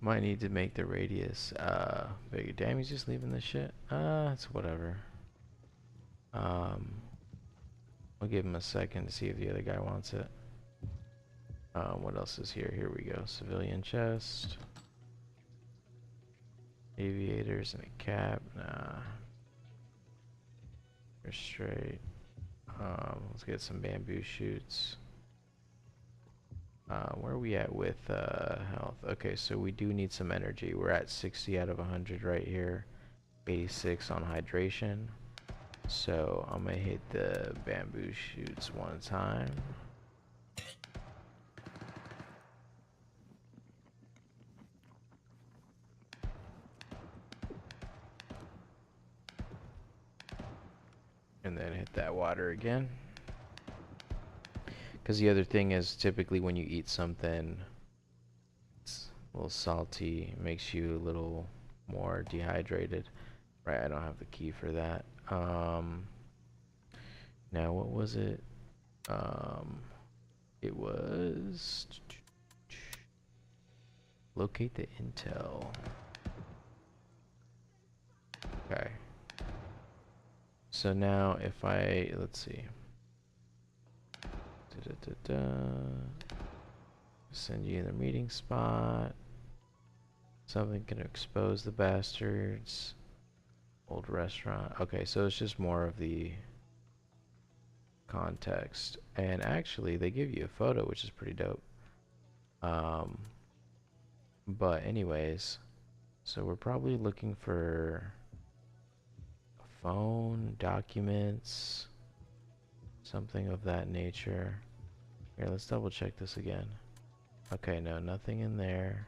Might need to make the radius bigger. Damn, he's just leaving this shit. It's whatever. I'll give him a second to see if the other guy wants it. What else is here? Here we go. Civilian chest. Aviators and a cap. Nah. We're straight. Let's get some bamboo shoots. Where are we at with health? Okay, so we do need some energy. We're at 60 out of 100 right here. 86 on hydration. So I'm gonna hit the bamboo shoots one time. And then hit that water again. Because the other thing is, typically when you eat something, it's a little salty, it makes you a little more dehydrated. Right, I don't have the key for that. Now what was it? It was locate the intel. Okay. So now if I, let's see. Send you in the meeting spot. Something can expose the bastards. Old restaurant. Okay, so it's just more of the context. And actually, they give you a photo, which is pretty dope. But anyways, so we're probably looking for a phone, documents, something of that nature. Here, let's double check this again. Okay, no, nothing in there.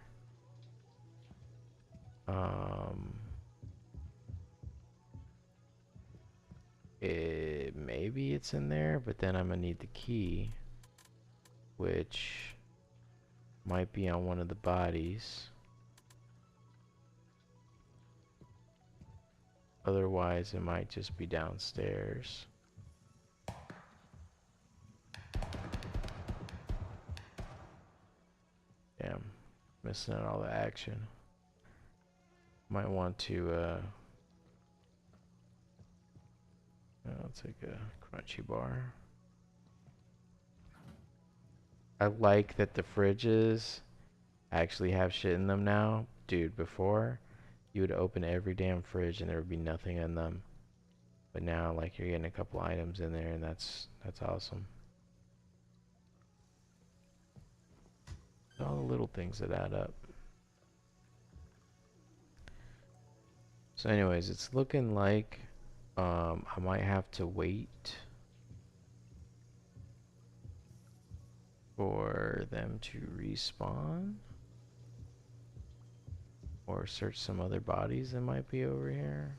Maybe it's in there, but then I'm gonna need the key, which might be on one of the bodies. Otherwise, it might just be downstairs. Damn, missing out all the action. Might want to, I'll take a crunchy bar. I like that the fridges actually have shit in them now. Dude, before, you would open every damn fridge and there would be nothing in them. But now, like, you're getting a couple items in there and that's awesome. All the little things that add up. So anyways, it's looking like I might have to wait for them to respawn or search some other bodies that might be over here.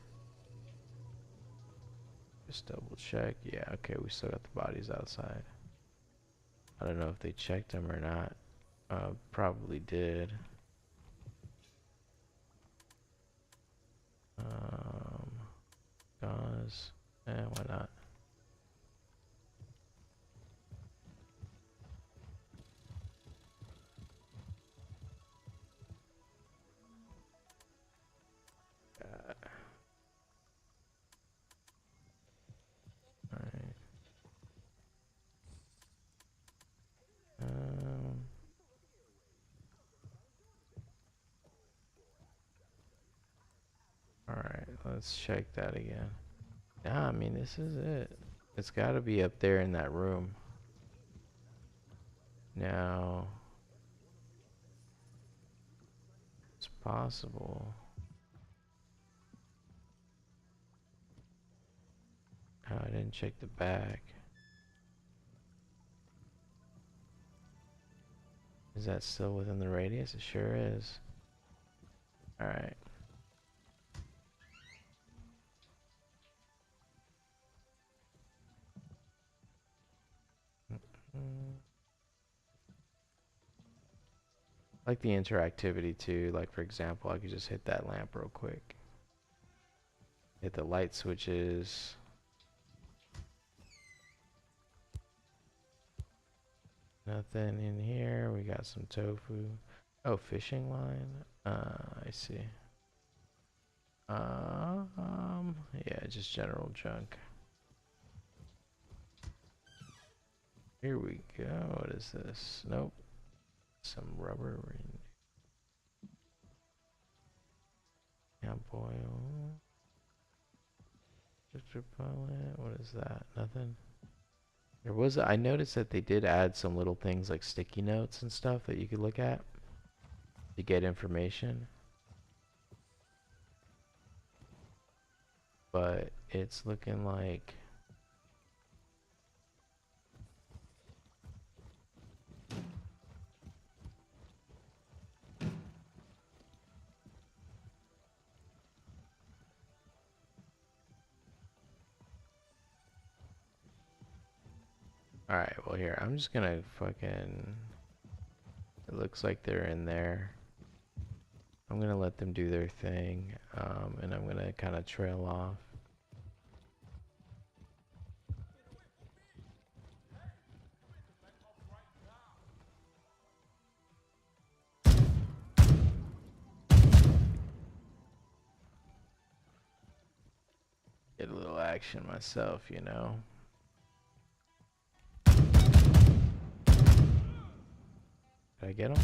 Just double check. Yeah, okay, we still got the bodies outside. I don't know if they checked them or not. Probably did. Gauze. Why not? Alright. Alright, let's check that again. Nah, I mean, this is it. It's gotta be up there in that room. Now, it's possible. Oh, I didn't check the back. Is that still within the radius? It sure is. Alright. I like the interactivity too. Like, for example, I could just hit that lamp real quick. Hit the light switches. Nothing in here. We got some tofu. Oh, fishing line. I see. Yeah, just general junk. Here we go. What is this? Nope. Some rubber. Camp oil. Pilot. What is that? Nothing. There was. I noticed that they did add some little things like sticky notes and stuff that you could look at to get information. But it's looking like. Alright, well here, I'm just gonna fucking... It looks like they're in there. I'm gonna let them do their thing, and I'm gonna kind of trail off. Get a little action myself, you know. Did I get him?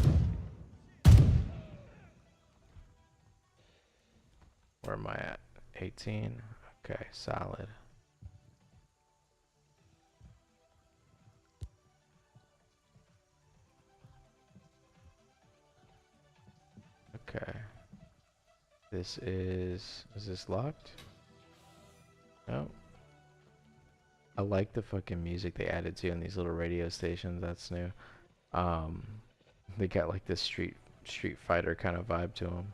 Where am I at? 18? Okay, solid. Okay. This is this locked? No. I like the fucking music they added to in these little radio stations. That's new. Um, they got like this Street Fighter kind of vibe to them.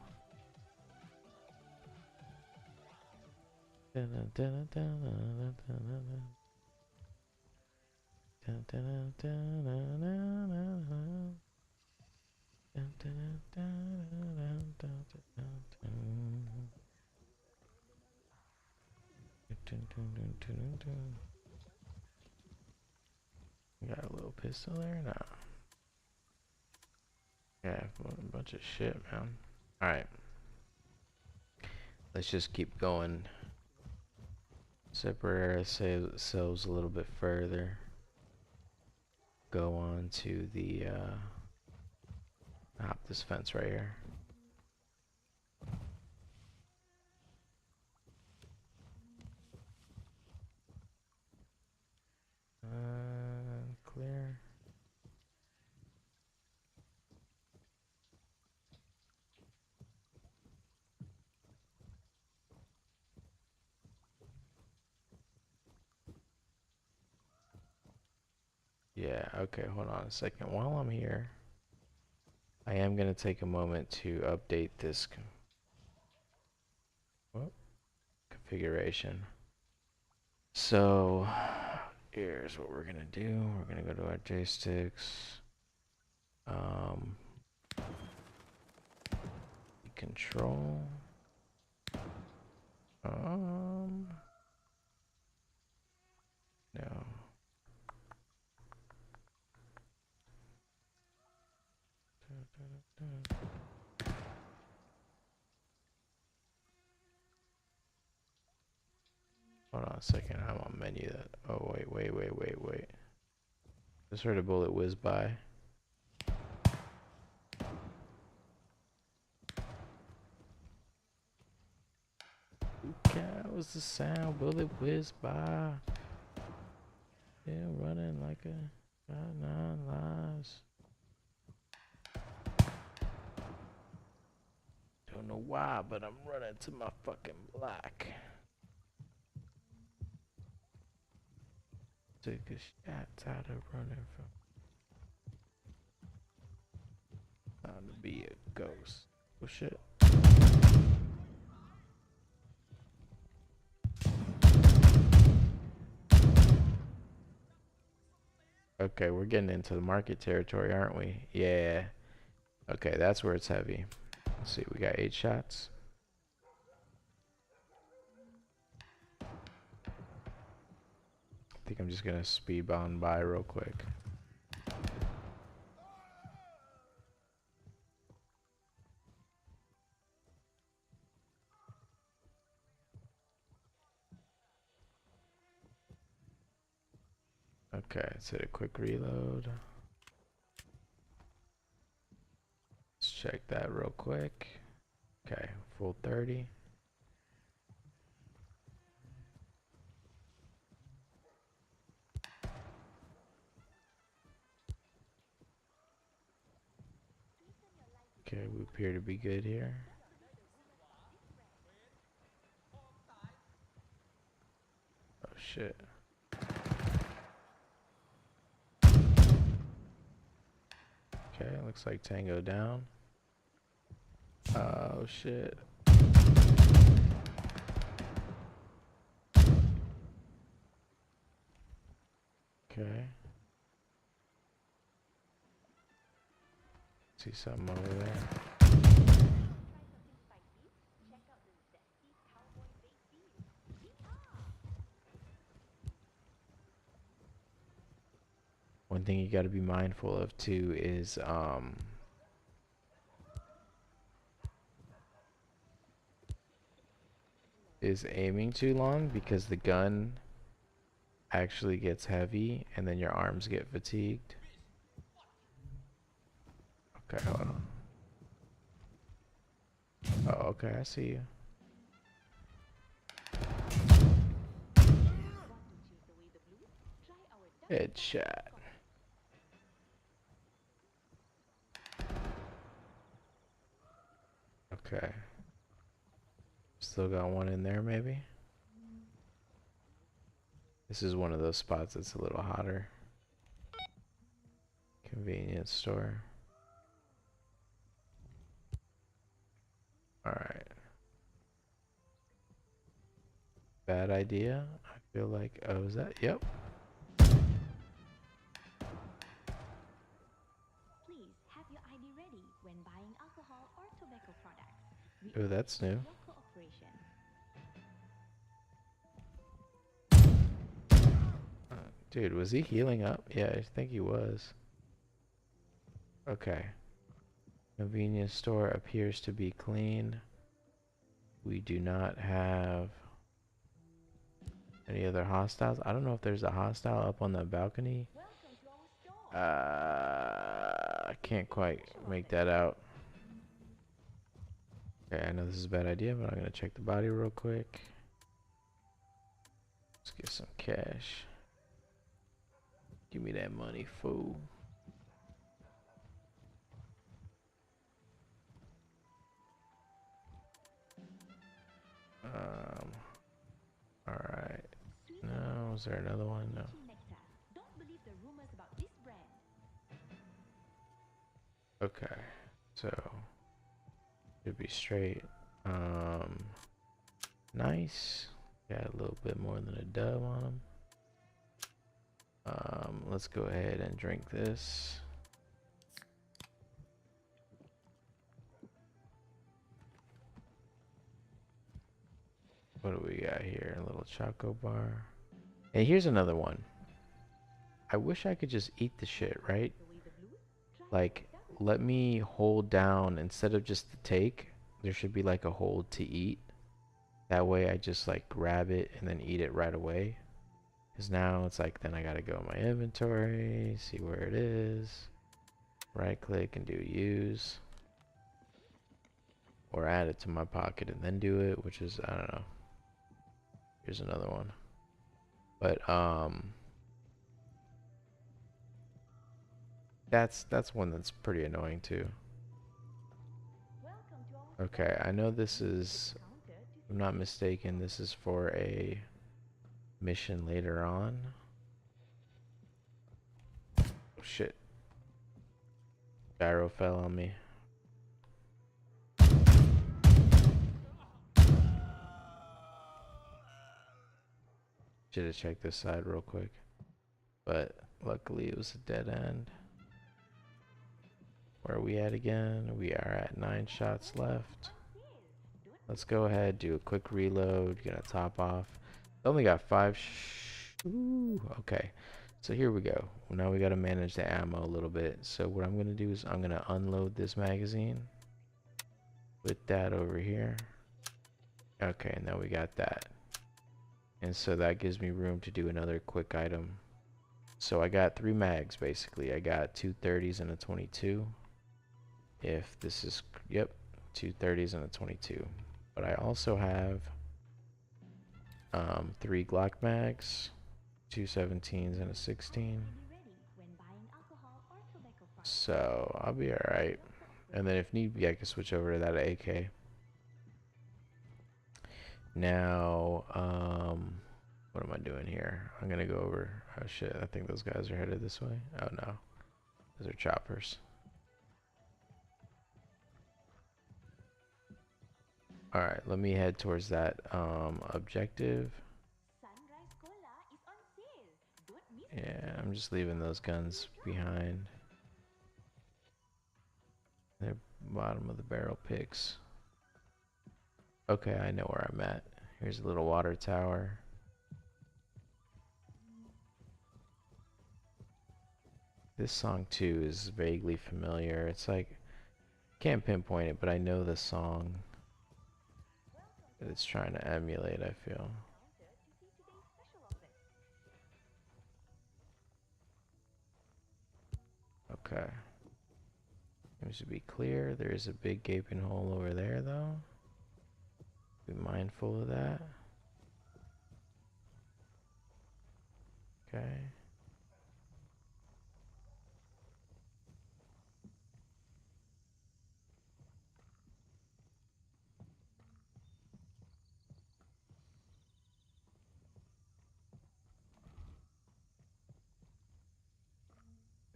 Got a little pistol there? No. Yeah, a bunch of shit, man. Alright. Let's just keep going. Separate ourselves a little bit further. Go on to the, hop this fence right here. Clear. Yeah, okay, hold on a second. While I'm here, I am going to take a moment to update this configuration. So, here's what we're going to do. We're going to go to our joysticks. Control. No. Hold on a second, I'm on menu that. Oh, wait. Just heard a bullet whiz by. That was the sound, bullet whiz by. Still running like a got 9 lives. Don't know why, but I'm running to my fucking block. Took a shot, tired of running from. Time to be a ghost. Oh shit. Okay, we're getting into the market territory, aren't we? Yeah. Okay, that's where it's heavy. Let's see, we got 8 shots. I think I'm just gonna speed on by real quick. Okay, let's hit a quick reload. Let's check that real quick. Okay, full 30. Okay, we appear to be good here. Oh shit. Okay, looks like Tango down. Oh shit. Okay. See something over there. One thing you got to be mindful of too is aiming too long, because the gun actually gets heavy and then your arms get fatigued. Okay, hold on. Oh, okay, I see you. Headshot. Okay. Still got one in there, maybe? This is one of those spots that's a little hotter. Convenience store. Alright. Bad idea. I feel like, oh, is that? Yep. Please have your ID ready when buying alcohol or tobacco products. Oh, that's new. Local operation. Dude, was he healing up? Yeah, I think he was. Okay. Convenience store appears to be clean. We do not have any other hostiles. I don't know if there's a hostile up on the balcony. Welcome to our store. I can't quite make that out. Okay, I know this is a bad idea, but I'm gonna check the body real quick. Let's get some cash. Give me that money, fool. Alright. No, is there another one? No. Don't believe the rumors about this brand. Okay. So should be straight. Nice. Got a little bit more than a dub on them. Let's go ahead and drink this. What do we got here? A little choco bar. And here's another one. I wish I could just eat the shit, right? Like, let me hold down instead of just the take. There should be like a hold to eat. That way I just like grab it and then eat it right away. Because now it's like, then I gotta go in my inventory, see where it is, right click and do use, or add it to my pocket and then do it, which is, I don't know. Here's another one. But that's one that's pretty annoying too. Okay, I know this is, if I'm not mistaken, this is for a mission later on. Oh shit. Gyro fell on me. Should have checked this side real quick. But luckily it was a dead end. Where are we at again? We are at 9 shots left. Let's go ahead, do a quick reload, gonna top off. Only got 5 Ooh, okay. So here we go. Now we gotta manage the ammo a little bit. So what I'm gonna do is I'm gonna unload this magazine. Put that over here. Okay, now we got that. And so that gives me room to do another quick item. So I got 3 mags basically. I got 230s and a 22. If this is, yep, 230s and a 22. But I also have 3 Glock mags, 217s and a 16. So I'll be alright. And then if need be, I can switch over to that AK. Now, what am I doing here? I'm gonna go over. Oh shit, I think those guys are headed this way. Oh no, those are choppers. Alright, let me head towards that objective. Yeah, I'm just leaving those guns behind. They're bottom of the barrel picks. Okay, I know where I'm at. Here's a little water tower. This song too is vaguely familiar. It's like, can't pinpoint it, but I know the song that it's trying to emulate, I feel. Okay. Seems to be clear. There is a big gaping hole over there though. Be mindful of that. Okay.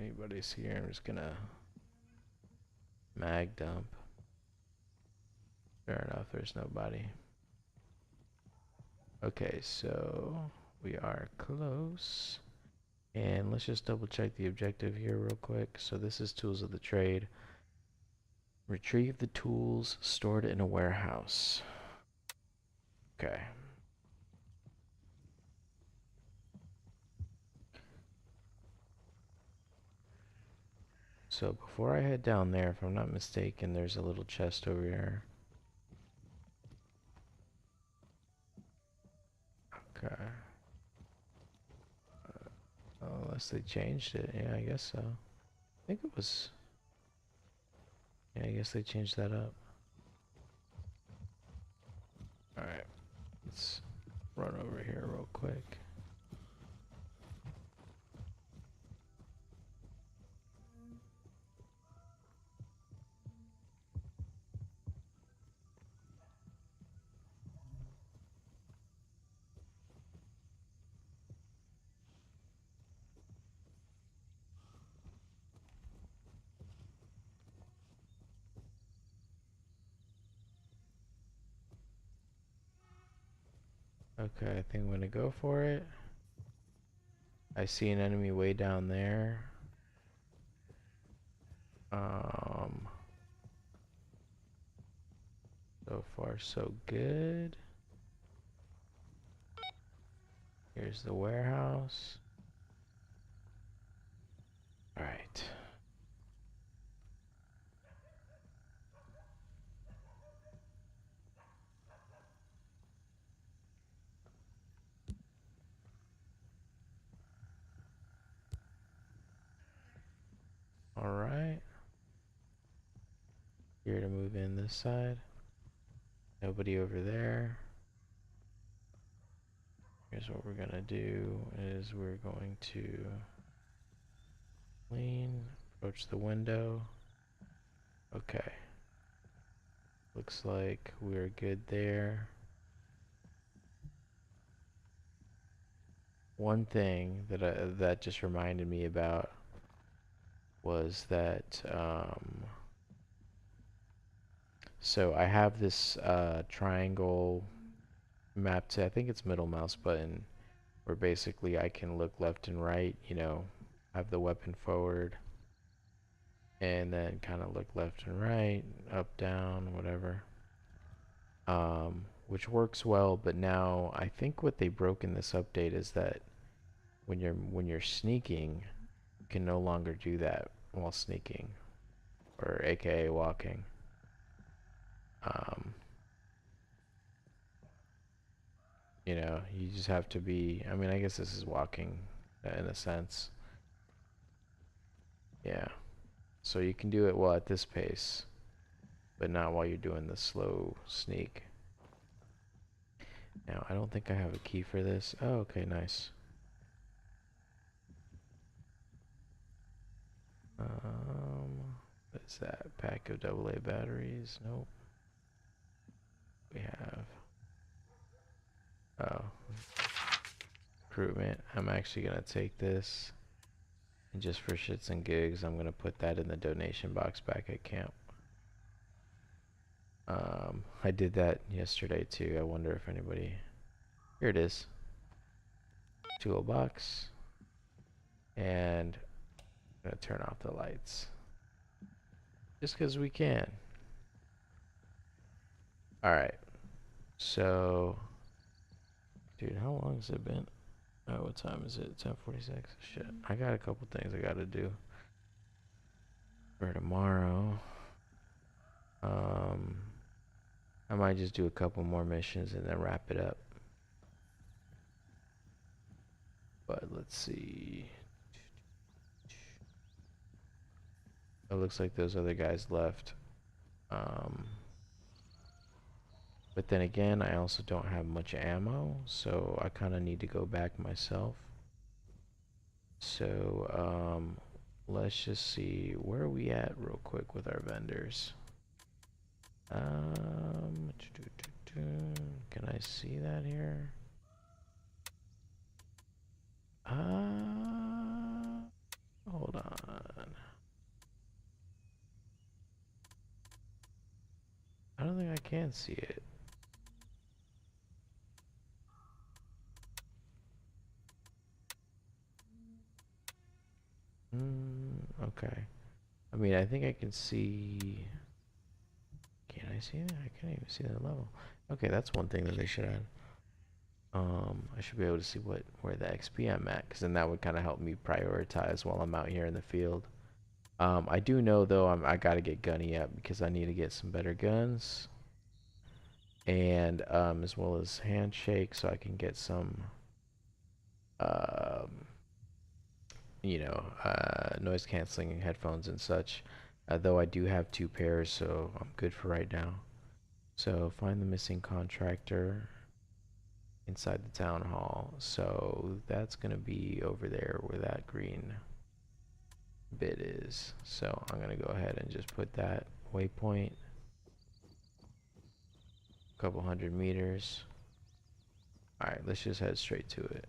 Anybody's here, I'm just gonna mag dump. Fair enough, there's nobody. Okay, so we are close. And let's just double check the objective here real quick. So this is tools of the trade. Retrieve the tools stored in a warehouse. Okay. So before I head down there, if I'm not mistaken, there's a little chest over here. Okay. Unless they changed it. Yeah, I guess so. I think it was... Yeah, I guess they changed that up. Alright. Let's run over here real quick. Okay, I think I'm gonna go for it. I see an enemy way down there. So far so good. Here's the warehouse. Alright. Alright. Here to move in this side. Nobody over there. Here's what we're gonna do is we're going to clean, approach the window. Okay. Looks like we're good there. One thing that just reminded me about was that so I have this triangle mapped to, I think it's middle mouse button, where basically I can look left and right, you know, have the weapon forward, and then kind of look left and right, up, down, whatever. Which works well, but now I think what they broke in this update is that when you're sneaking, you can no longer do that while sneaking, or aka walking. You know, you just have to be, I mean, I guess this is walking in a sense. Yeah. So you can do it well at this pace, but not while you're doing the slow sneak. Now, I don't think I have a key for this. Oh, okay, nice. What's that? Pack of AA batteries? Nope. We have, oh, recruitment. I'm actually gonna take this, and just for shits and gigs, I'm gonna put that in the donation box back at camp. I did that yesterday too. I wonder if anybody, here it is. Toolbox. And I'm gonna turn off the lights. Just because we can. Alright. So, dude, how long has it been? Oh, what time is it? 10:46. Shit. I got a couple things I gotta do for tomorrow. I might just do a couple more missions and then wrap it up. But let's see. It looks like those other guys left. But then again, I also don't have much ammo, so I kind of need to go back myself. So, let's just see, where are we at real quick with our vendors? Can I see that here? Hold on. I don't think I can see it. Okay. I mean, I think I can see. Can I see that? I can't even see that level. Okay, that's one thing that they should add. I should be able to see where the XP I'm at, because then that would kind of help me prioritize while I'm out here in the field. I do know though I gotta get gunny up because I need to get some better guns, and as well as handshake, so I can get some um, noise canceling headphones and such. Though I do have 2 pairs, so I'm good for right now. So find the missing contractor inside the town hall. So that's gonna be over there where that green bit is. So I'm gonna go ahead and just put that waypoint, a couple 100 meters. Alright, let's just head straight to it.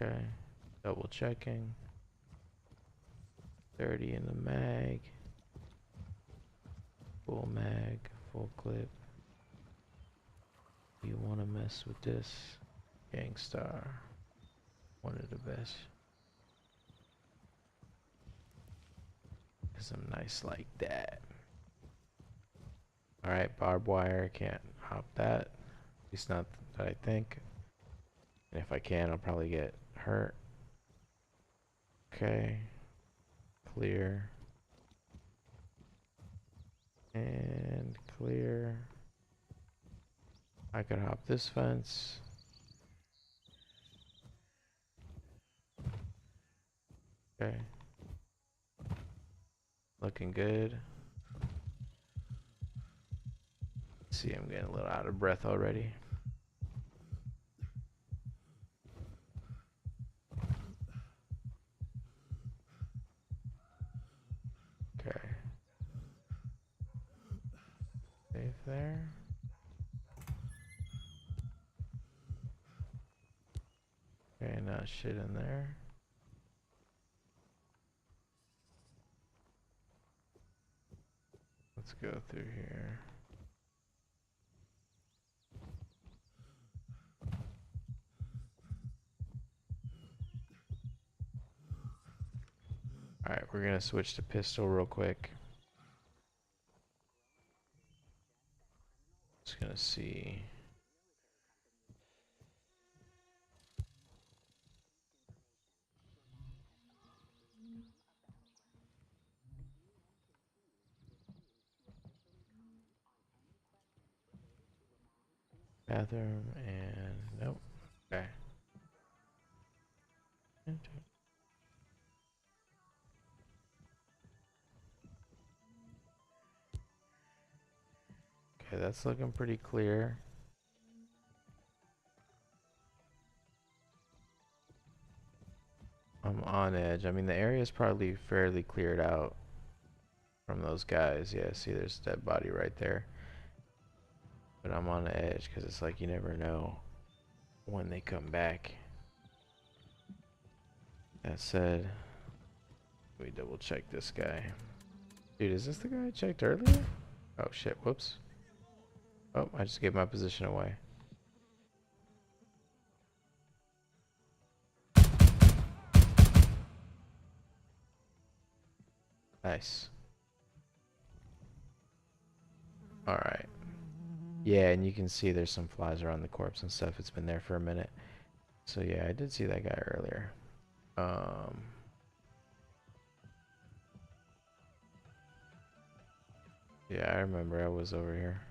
Okay, double checking. 30 in the mag. Full mag, full clip. You wanna mess with this? Gangstar. One of the best. Cause I'm nice like that. Alright, barbed wire, can't hop that. At least not that I think. And if I can, I'll probably get hurt. Okay. Clear. And clear. I could hop this fence. Okay. Looking good. See, I'm getting a little out of breath already. Okay. Safe there. Okay, not shit in there. Let's go through here. Alright, we're gonna switch to pistol real quick. Just gonna see. Bathroom and nope. Okay. Okay, that's looking pretty clear. I'm on edge. I mean, the area is probably fairly cleared out from those guys. Yeah, see, there's a dead body right there. But I'm on the edge because it's like you never know when they come back. That said, let me double check this guy. Dude, is this the guy I checked earlier? Oh shit, whoops. Oh, I just gave my position away. Nice. Alright. Yeah, and you can see there's some flies around the corpse and stuff. It's been there for a minute. So yeah, I did see that guy earlier. Yeah, I remember I was over here.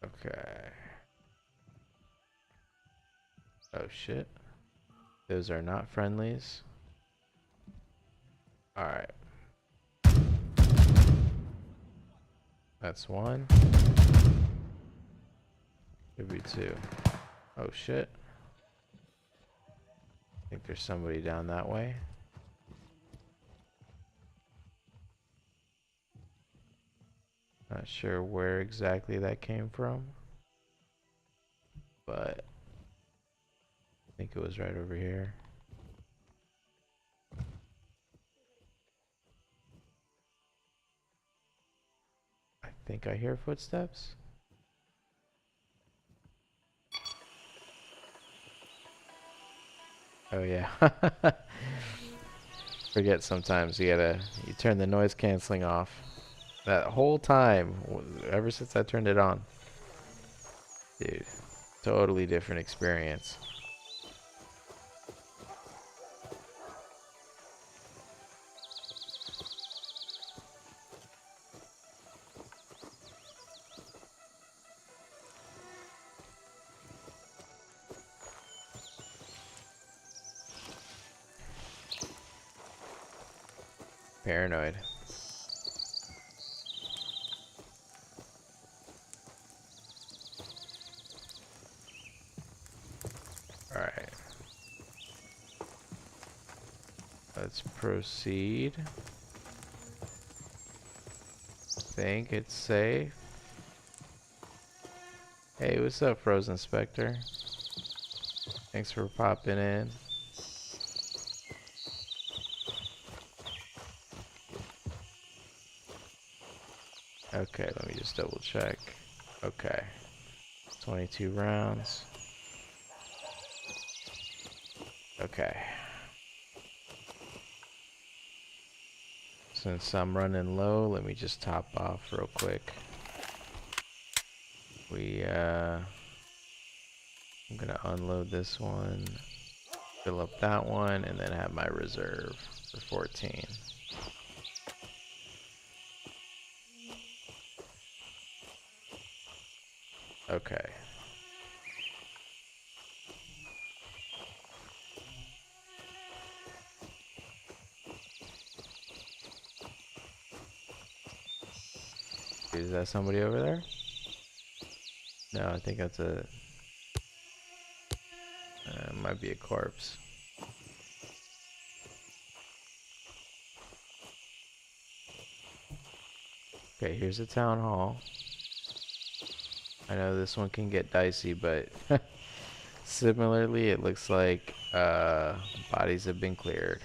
Okay. Oh shit. Those are not friendlies. Alright. That's one. Could be two. Oh shit. I think there's somebody down that way. Not sure where exactly that came from, but I think it was right over here. I think I hear footsteps. Oh yeah. Forget sometimes you turn the noise canceling off. That whole time, ever since I turned it on. Dude, totally different experience. Paranoid. Alright. Let's proceed. Think it's safe. Hey, what's up, Frozen Spectre? Thanks for popping in. Okay, let me just double check. Okay. 22 rounds. Okay. Since I'm running low, let me just top off real quick. I'm gonna unload this one, fill up that one, and then have my reserve for 14. Okay. Is that somebody over there? No, I think that's might be a corpse. Okay, here's a town hall. I know this one can get dicey, but similarly, it looks like bodies have been cleared.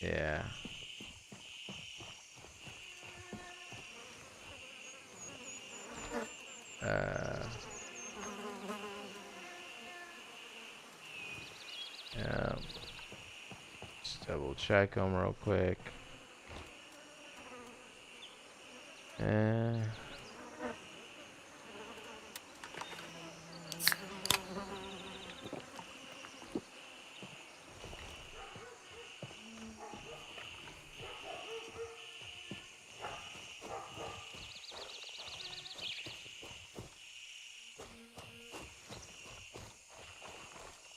Yeah. Yeah. Just double check them real quick.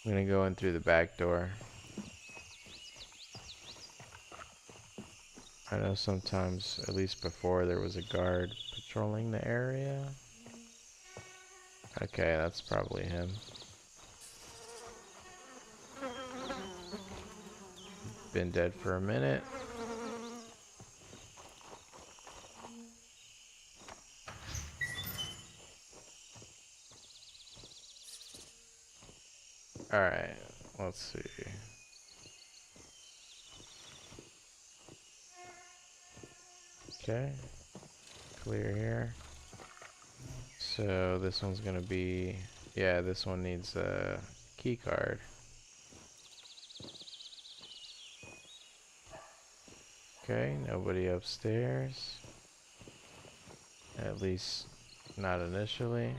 I'm gonna go in through the back door. I know sometimes, at least before, there was a guard patrolling the area. Okay, that's probably him. Been dead for a minute. Alright, let's see. Okay, clear here. So this one's gonna be, yeah, this one needs a key card. Okay, nobody upstairs. At least not initially.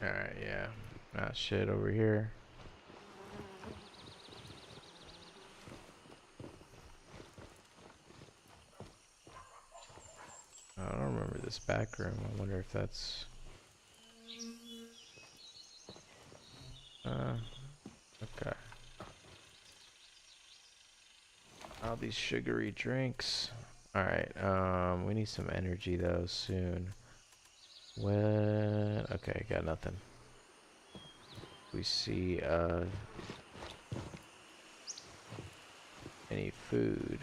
Alright, yeah. Not shit over here. I don't remember this back room. I wonder if that's... okay. All these sugary drinks. Alright, we need some energy though soon. When... okay, got nothing. We see, any food.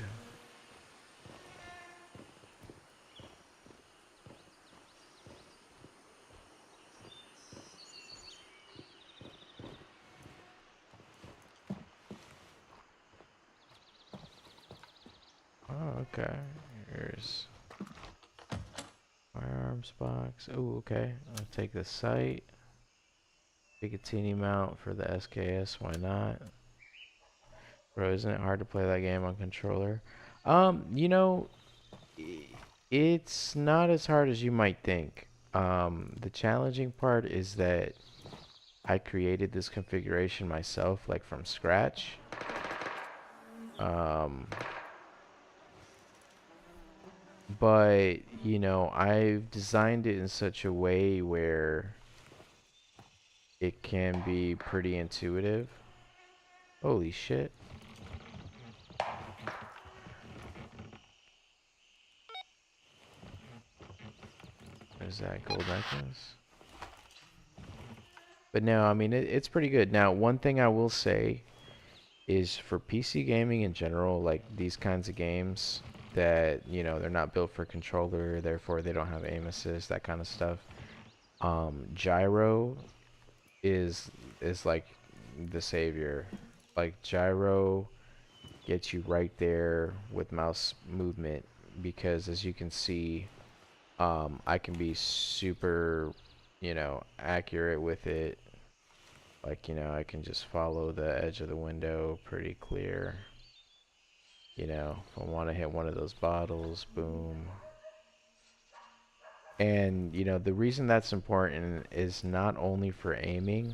Oh, okay. Here's firearms box. Oh, okay. I'll take the sight. Take a teeny mount for the SKS. Why not? Bro, isn't it hard to play that game on controller? You know, it's not as hard as you might think. The challenging part is that I created this configuration myself, like from scratch. But, you know, I've designed it in such a way where it can be pretty intuitive. Holy shit. There's that gold necklace. But no, I mean, it's pretty good. Now, one thing I will say is for PC gaming in general, like these kinds of games that, you know, they're not built for controller, therefore they don't have aim assist, that kind of stuff. Gyro is like the savior. Like gyro gets you right there with mouse movement because as you can see, I can be super, you know, accurate with it. Like, you know, I can just follow the edge of the window pretty clear. You know, if I want to hit one of those bottles, boom. And, you know, the reason that's important is not only for aiming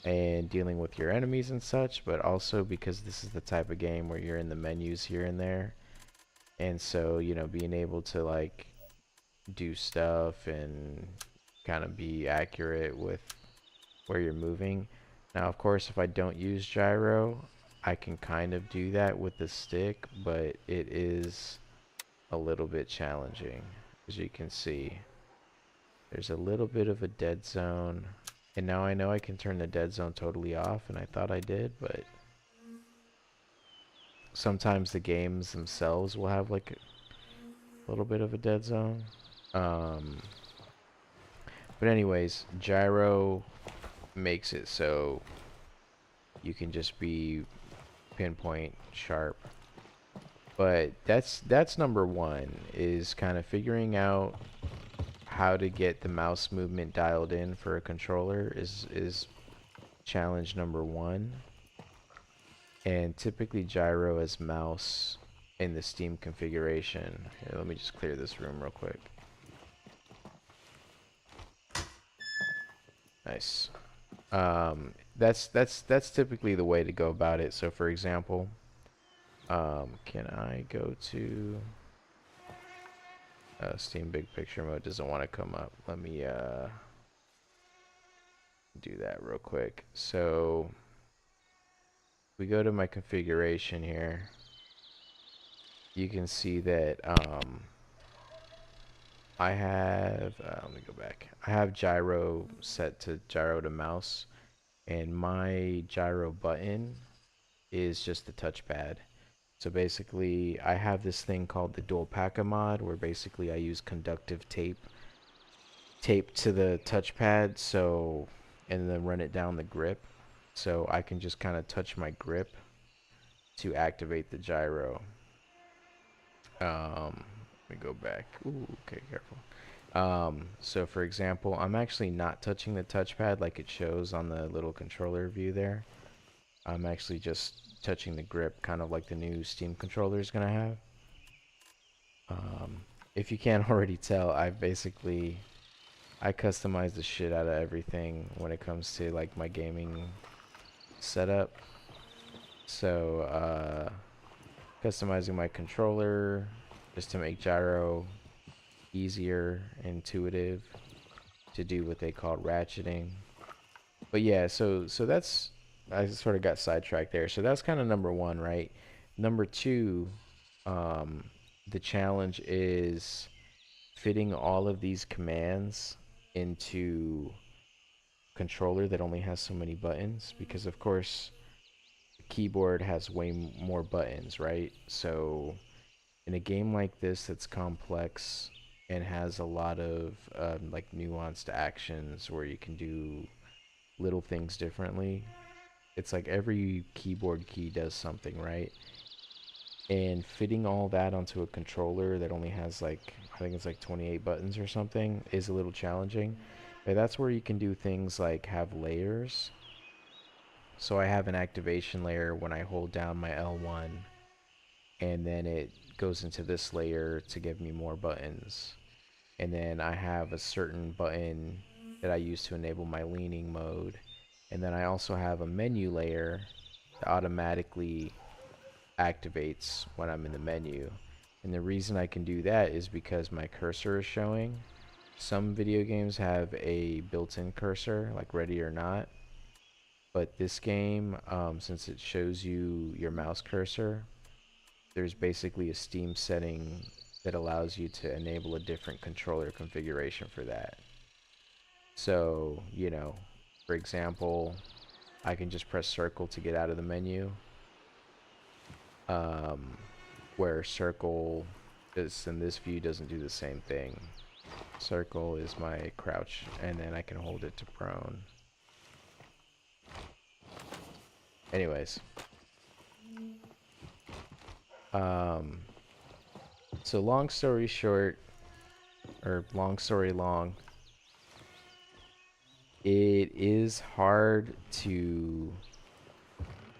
and dealing with your enemies and such, but also because this is the type of game where you're in the menus here and there. And so, you know, being able to, like, do stuff and kind of be accurate with where you're moving. Now, of course, if I don't use gyro, I can kind of do that with the stick, but it is a little bit challenging. As you can see, there's a little bit of a dead zone. And now I know I can turn the dead zone totally off, and I thought I did, but sometimes the games themselves will have like a little bit of a dead zone. But anyways, gyro makes it so you can just be pinpoint sharp. But that's number one, is kind of figuring out how to get the mouse movement dialed in for a controller is challenge number one. And typically gyro as mouse in the Steam configuration. Here, let me just clear this room real quick. Nice. That's typically the way to go about it. So for example, can I go to Steam big picture mode doesn't want to come up. Let me do that real quick. So we go to my configuration here. You can see that I have, let me go back. I have gyro set to gyro to mouse, and my gyro button is just the touchpad. So basically, I have this thing called the dual packer mod, where basically I use conductive tape to the touchpad, so, and then run it down the grip, so I can just kind of touch my grip to activate the gyro. Let me go back. Ooh, okay, careful. So for example, I'm actually not touching the touchpad like it shows on the little controller view there. I'm actually just touching the grip, kind of like the new Steam controller is gonna have. If you can't already tell, I customize the shit out of everything when it comes to like my gaming setup. So customizing my controller just to make gyro easier, intuitive to do what they call ratcheting. But yeah, so that's, I sort of got sidetracked there. So that's kind of number one, right? Number two, the challenge is fitting all of these commands into controller that only has so many buttons, because of course the keyboard has way more buttons, right? So in a game like this that's complex and has a lot of like nuanced actions where you can do little things differently, it's like every keyboard key does something, right? And fitting all that onto a controller that only has like, I think it's like 28 buttons or something, is a little challenging. But that's where you can do things like have layers. So I have an activation layer when I hold down my L1, and then it goes into this layer to give me more buttons. And then I have a certain button that I use to enable my leaning mode. And then I also have a menu layer that automatically activates when I'm in the menu. And the reason I can do that is because my cursor is showing. Some video games have a built-in cursor, like Ready or Not. But this game, since it shows you your mouse cursor, there's basically a Steam setting that allows you to enable a different controller configuration for that. So, you know, for example, I can just press circle to get out of the menu. Where circle is in this view doesn't do the same thing. Circle is my crouch, and then I can hold it to prone. Anyways. So long story short, or long story long, it is hard to,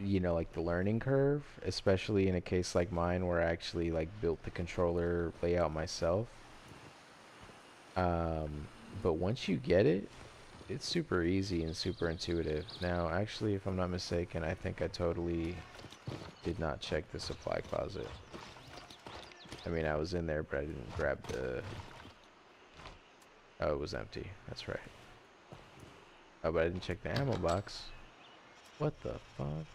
you know, like the learning curve, especially in a case like mine where I actually like built the controller layout myself. But once you get it, it's super easy and super intuitive. Now, actually, if I'm not mistaken, I think I totally did not check the supply closet. I mean, I was in there, but I didn't grab the... Oh, it was empty. That's right. Oh, but I didn't check the ammo box. What the fuck?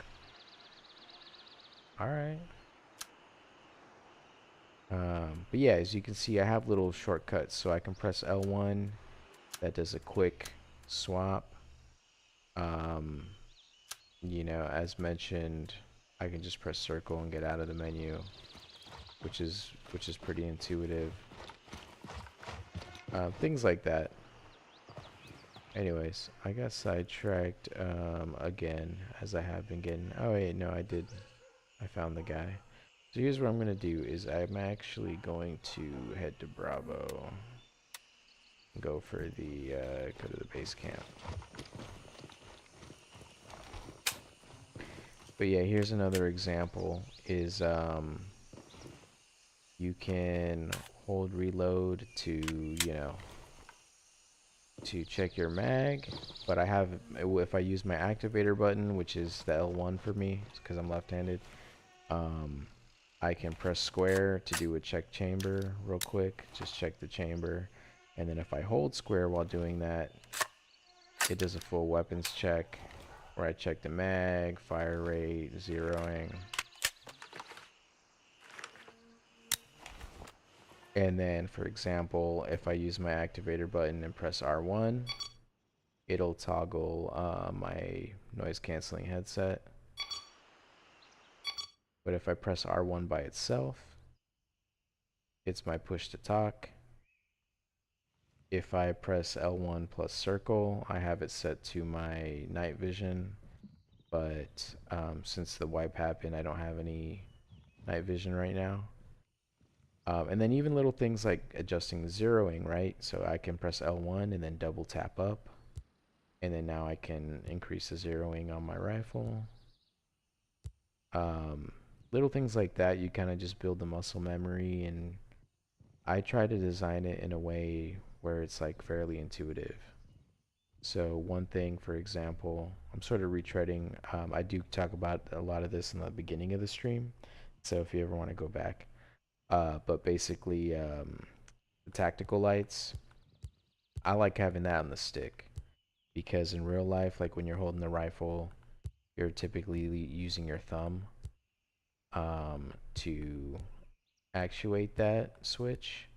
Alright. But yeah, as you can see, I have little shortcuts. So I can press L1. That does a quick swap. You know, as mentioned, I can just press circle and get out of the menu, which is pretty intuitive. Things like that. Anyways, I got sidetracked again, as I have been getting. Oh wait, no, I found the guy. So here's what I'm gonna do is I'm actually going to head to Bravo. Go for the go to the base camp. But yeah, here's another example is you can hold reload to, you know, to check your mag, but I have, if I use my activator button, which is the L1 for me because I'm left-handed, I can press square to do a check chamber real quick. Just check the chamber. And then if I hold square while doing that, it does a full weapons check where I check the mag, fire rate, zeroing. And then, for example, if I use my activator button and press R1, it'll toggle my noise canceling headset. But if I press R1 by itself, it's my push to talk. If I press L1 plus circle, I have it set to my night vision. But since the wipe happened, I don't have any night vision right now. And then even little things like adjusting the zeroing, right? So I can press L1 and then double tap up. And then now I can increase the zeroing on my rifle. Little things like that, you kind of just build the muscle memory, and I try to design it in a way where it's like fairly intuitive. So one thing, for example, I'm sort of retreading. I do talk about a lot of this in the beginning of the stream. So if you ever want to go back, but basically, the tactical lights, I like having that on the stick because in real life, like when you're holding the rifle, you're typically using your thumb to actuate that switch.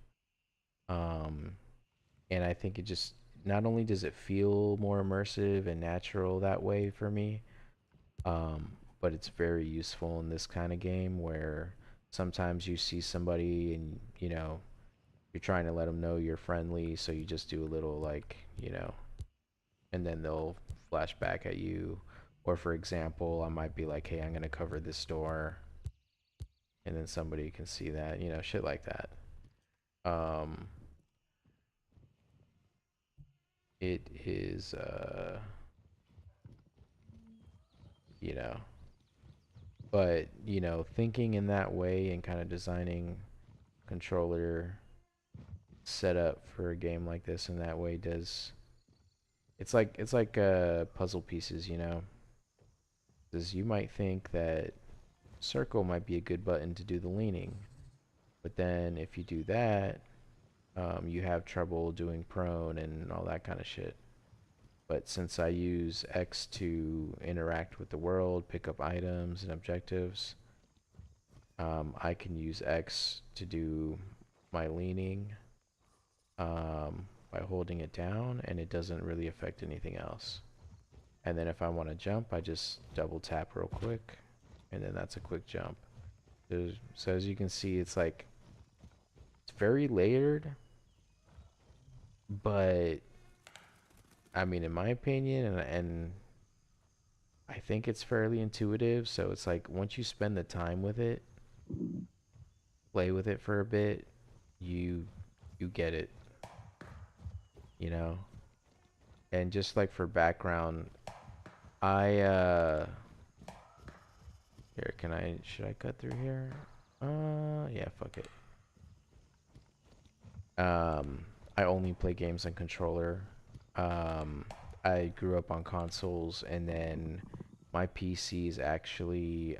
And I think it just not only does it feel more immersive and natural that way for me, but it's very useful in this kind of game where sometimes you see somebody and you're trying to let them know you're friendly, so you just do a little like and then they'll flash back at you. Or for example, I might be like, hey, I'm gonna cover this door, and then somebody can see that, shit like that. um it is you know but thinking in that way and kind of designing controller setup for a game like this in that way does it's like puzzle pieces, because you might think that circle might be a good button to do the leaning, but then if you do that, you have trouble doing prone and all that kind of shit. But since I use X to interact with the world, pick up items and objectives, I can use X to do my leaning by holding it down, and it doesn't really affect anything else. And then if I want to jump, I just double tap real quick, and then that's a quick jump. So as you can see, it's like it's very layered, but I mean, in my opinion, and I think it's fairly intuitive. So it's like once you spend the time with it, play with it for a bit, you get it, you know. And just like for background, I here, should I cut through here? Yeah, fuck it. I only play games on controller. Um, I grew up on consoles, and then my PC is actually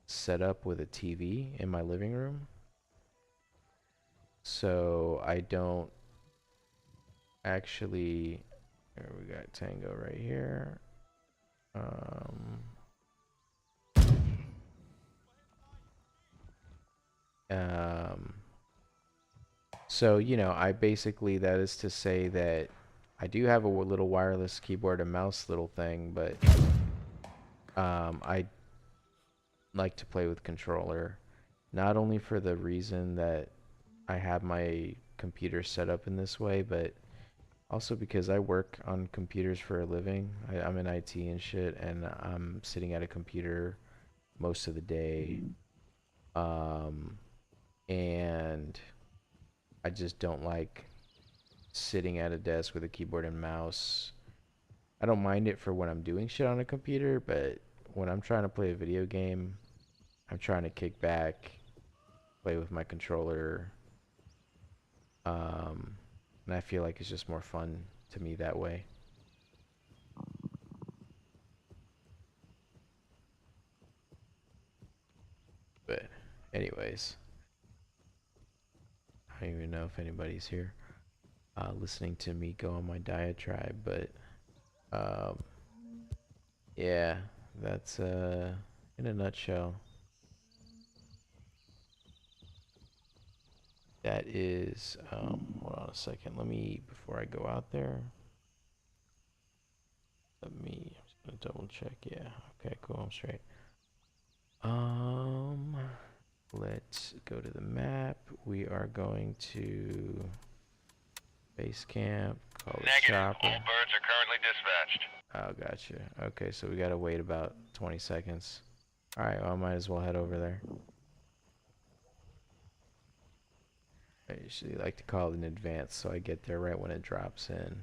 set up with a TV in my living room. So I don't actually. Here we got Tango right here. Um, um, so I basically, that is to say that I do have a little wireless keyboard and mouse little thing, but I like to play with controller, not only for the reason that I have my computer set up in this way, but also because I work on computers for a living. I'm in IT and shit, and I'm sitting at a computer most of the day. Um, and I just don't like sitting at a desk with a keyboard and mouse. I don't mind it for when I'm doing shit on a computer, but when I'm trying to play a video game, I'm trying to kick back, play with my controller, um, and I feel like it's just more fun to me that way. Anyways, I don't even know if anybody's here listening to me go on my diatribe, but um, yeah, that's in a nutshell. That is, hold on a second. Let me, before I go out there, I'm just gonna double check. Yeah, okay, cool, I'm straight. Um, let's go to the map. We are going to base camp, call it Negative. chopper. All birds are currently dispatched. Oh, gotcha. Okay, so we gotta wait about 20 seconds. Alright, well, I might as well head over there. I usually like to call it in advance so I get there right when it drops in.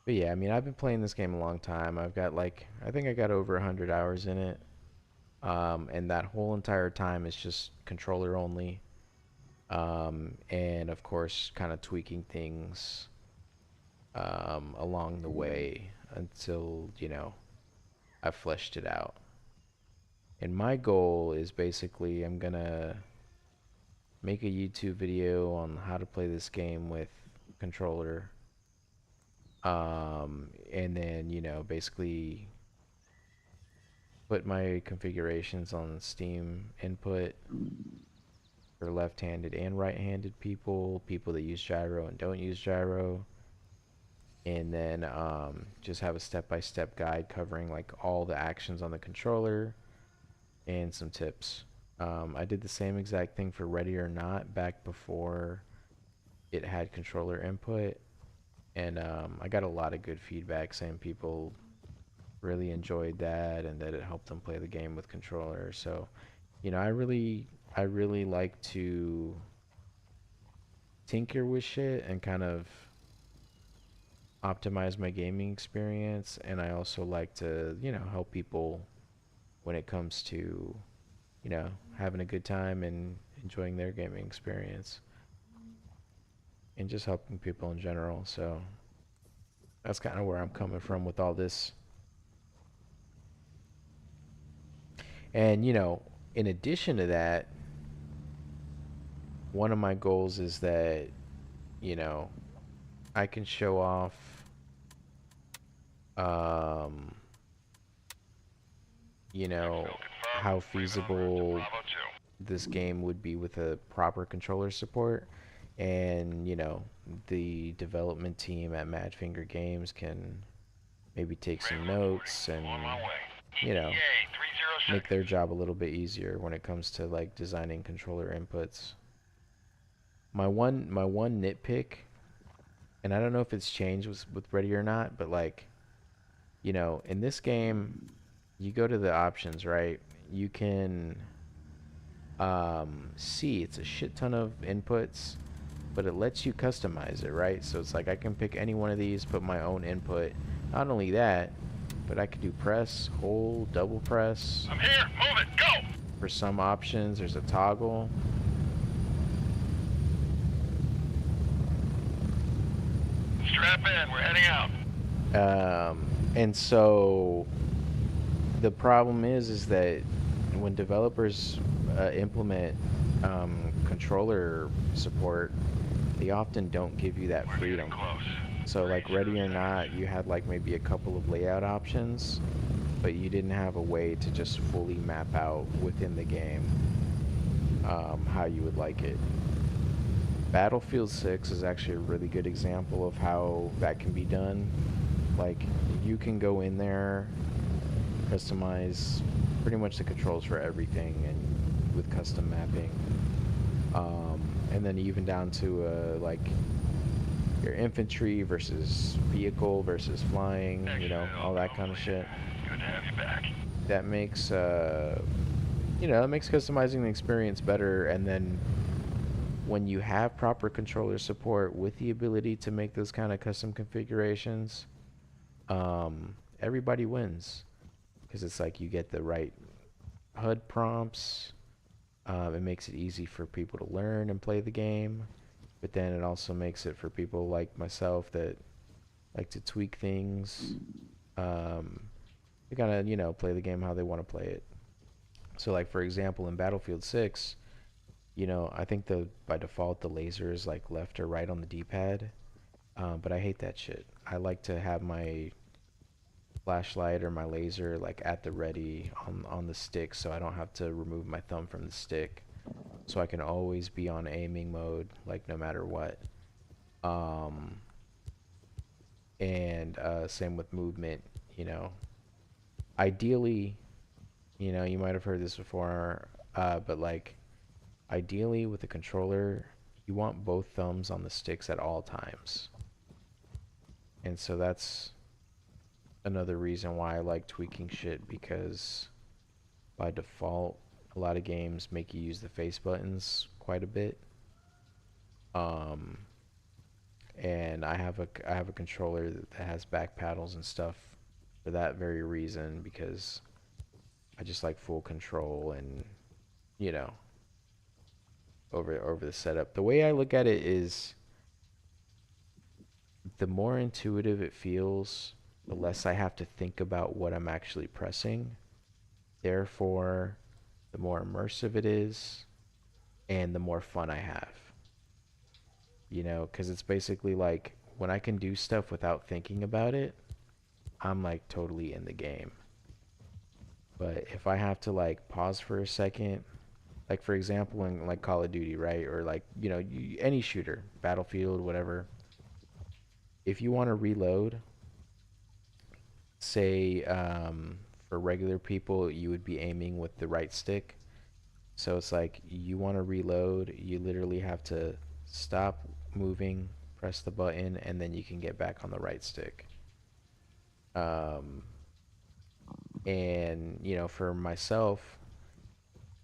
But yeah, I mean, I've been playing this game a long time. I've got like, I think I got over 100 hours in it. And that whole entire time is just controller only. And of course, kind of tweaking things along the way until, you know, I've fleshed it out. And my goal is basically I'm gonna make a YouTube video on how to play this game with controller. And then, you know, basically put my configurations on Steam input for left-handed and right-handed people, people that use gyro and don't use gyro. And then just have a step-by-step guide covering like all the actions on the controller and some tips. I did the same exact thing for Ready or Not back before it had controller input, and I got a lot of good feedback saying people really enjoyed that and that it helped them play the game with controller. So, you know, I really like to tinker with shit and kind of optimize my gaming experience, and I also like to, you know, help people when it comes to, you know, having a good time and enjoying their gaming experience and just helping people in general. So that's kind of where I'm coming from with all this. And, you know, in addition to that, one of my goals is that, you know, I can show off um, you know, how feasible this game would be with a proper controller support. And, you know, the development team at Madfinger Games can maybe take some notes and, you know, make their job a little bit easier when it comes to like designing controller inputs. My one nitpick, and I don't know if it's changed with Ready or Not, but like, you know, in this game, you go to the options, right? You can see it's a shit ton of inputs, but it lets you customize it, right? So it's like I can pick any one of these, put my own input. Not only that, but I could do press, hold, double press. I'm here. Move it. Go. For some options, there's a toggle. Strap in. We're heading out. And so the problem is that when developers implement controller support, they often don't give you that freedom. So like Ready or Not, you had like maybe a couple of layout options, but you didn't have a way to just fully map out within the game how you would like it. Battlefield 6 is actually a really good example of how that can be done. Like, you can go in there, customize pretty much the controls for everything, and with custom mapping. And then even down to like your infantry versus vehicle versus flying, you know, all that kind of shit. Good to have you back. That makes you know, it makes customizing the experience better. And then when you have proper controller support with the ability to make those kind of custom configurations, everybody wins, because it's like you get the right HUD prompts. It makes it easy for people to learn and play the game, but then it also makes it for people like myself that like to tweak things. they gotta, you know, play the game how they want to play it. So like for example, in Battlefield 6, you know, I think the by default the laser is like left or right on the D-pad, but I hate that shit. I like to have my flashlight or my laser like at the ready on the stick, so I don't have to remove my thumb from the stick, so I can always be on aiming mode like no matter what. Um, and same with movement, you know. Ideally, you know, you might have heard this before, but like ideally with the controller, you want both thumbs on the sticks at all times. And so that's another reason why I like tweaking shit, because by default, a lot of games make you use the face buttons quite a bit. Um, and I have a controller that has back paddles and stuff for that very reason, because I just like full control and, you know, over the setup. The way I look at it is the more intuitive it feels, the less I have to think about what I'm actually pressing. Therefore, the more immersive it is and the more fun I have. You know, because it's basically like when I can do stuff without thinking about it, I'm like totally in the game. But if I have to like pause for a second, like for example in like Call of Duty, right? Or like, you know, any shooter, Battlefield, whatever. If you want to reload, say for regular people, you would be aiming with the right stick. So it's like you want to reload, you literally have to stop moving, press the button, and then you can get back on the right stick. Um, and you know, for myself,